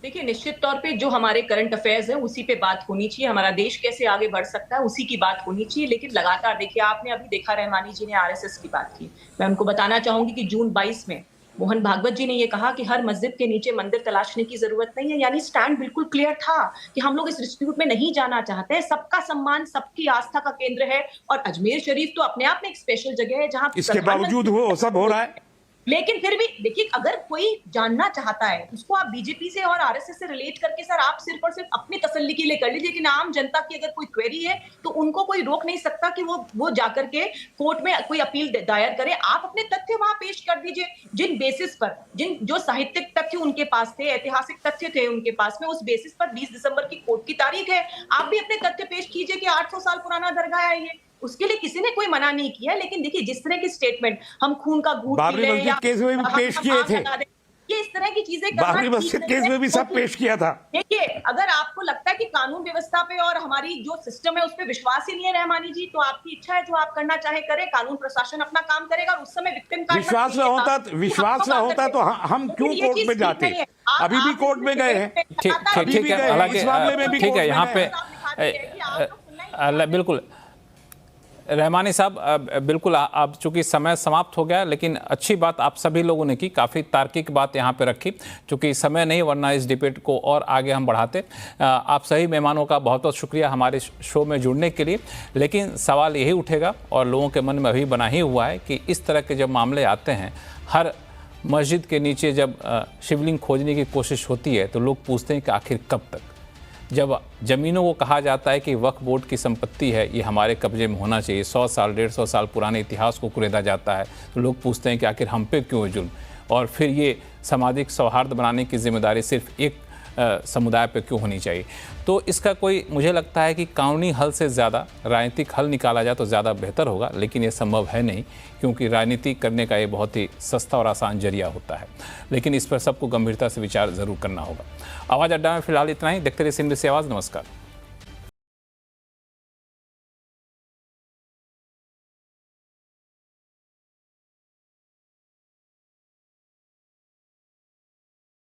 देखिए, निश्चित तौर पे जो हमारे करंट अफेयर्स हैं उसी पे बात होनी चाहिए, हमारा देश कैसे आगे बढ़ सकता है उसी की बात होनी चाहिए। लेकिन लगातार देखिए, आपने अभी देखा रहमानी जी ने आरएसएस की बात की। मैं उनको बताना चाहूंगी कि जून 22 में मोहन भागवत जी ने ये कहा कि हर मस्जिद के नीचे मंदिर तलाशने की जरूरत नहीं है। यानी स्टैंड बिल्कुल क्लियर था कि हम लोग इस डिस्प्यूट में नहीं जाना चाहते हैं। सबका सम्मान, सबकी आस्था का केंद्र है, और अजमेर शरीफ तो अपने आप में एक स्पेशल जगह है जहां इसके बावजूद वो सब हो रहा है। लेकिन फिर भी देखिए, अगर कोई जानना चाहता है उसको आप बीजेपी से और आरएसएस से रिलेट करके सर आप सिर्फ और सिर्फ अपनी तसल्ली के लिए कर लीजिए। लेकिन आम जनता की अगर कोई क्वेरी है तो उनको कोई रोक नहीं सकता कि वो जाकर के कोर्ट में कोई अपील दायर करे। आप अपने तथ्य वहां पेश कर दीजिए, जिन बेसिस पर, जो साहित्यिक तथ्य उनके पास थे, ऐतिहासिक तथ्य थे उनके पास में, उस बेसिस पर 20 दिसंबर की कोर्ट की तारीख है। आप भी अपने तथ्य पेश कीजिए कि 800 साल पुराना दरगाह है ये, उसके लिए किसी ने कोई मना नहीं किया। लेकिन देखिए, जिस तरह की स्टेटमेंट हम खून का घूंट पी रहे हैं, केस में भी पेश किए थे, ये इस तरह की चीजें बाबरी मस्जिद केस में भी सब पेश किया था। देखिए, अगर आपको लगता है कि कानून व्यवस्था पे और हमारी जो सिस्टम है उस पे विश्वास ही नहीं है रहमानी जी, तो आपकी इच्छा है, जो आप करना चाहे करें। कानून प्रशासन अपना काम करेगा, और उस समय विक्टिम का विश्वास न होता तो हम क्यों कोर्ट में जाते? अभी भी कोर्ट में गए हैं। ठीक है, हालांकि ठीक है, यहाँ पे बिल्कुल रहमानी साहब, बिल्कुल आप चूंकि समय समाप्त हो गया, लेकिन अच्छी बात आप सभी लोगों ने की, काफ़ी तार्किक बात यहाँ पे रखी। चूंकि समय नहीं, वरना इस डिबेट को और आगे हम बढ़ाते। आप सभी मेहमानों का बहुत बहुत शुक्रिया हमारे शो में जुड़ने के लिए। लेकिन सवाल यही उठेगा, और लोगों के मन में अभी बना ही हुआ है, कि इस तरह के जब मामले आते हैं, हर मस्जिद के नीचे जब शिवलिंग खोजने की कोशिश होती है, तो लोग पूछते हैं कि आखिर कब तक? जब ज़मीनों को कहा जाता है कि वक्फ बोर्ड की संपत्ति है, ये हमारे कब्जे में होना चाहिए, 100 साल 150 साल पुराने इतिहास को कुरेदा जाता है, तो लोग पूछते हैं कि आखिर हम पे क्यों जुल्म? और फिर ये सामाजिक सौहार्द बनाने की जिम्मेदारी सिर्फ एक समुदाय पे क्यों होनी चाहिए? तो इसका कोई, मुझे लगता है कि कानूनी हल से ज़्यादा राजनीतिक हल निकाला जाए तो ज़्यादा बेहतर होगा। लेकिन ये संभव है नहीं, क्योंकि राजनीति करने का ये बहुत ही सस्ता और आसान जरिया होता है। लेकिन इस पर सबको गंभीरता से विचार ज़रूर करना होगा। आवाज़ अड्डा में फिलहाल इतना ही। देखते रहिए सिंध से आवाज़। नमस्कार।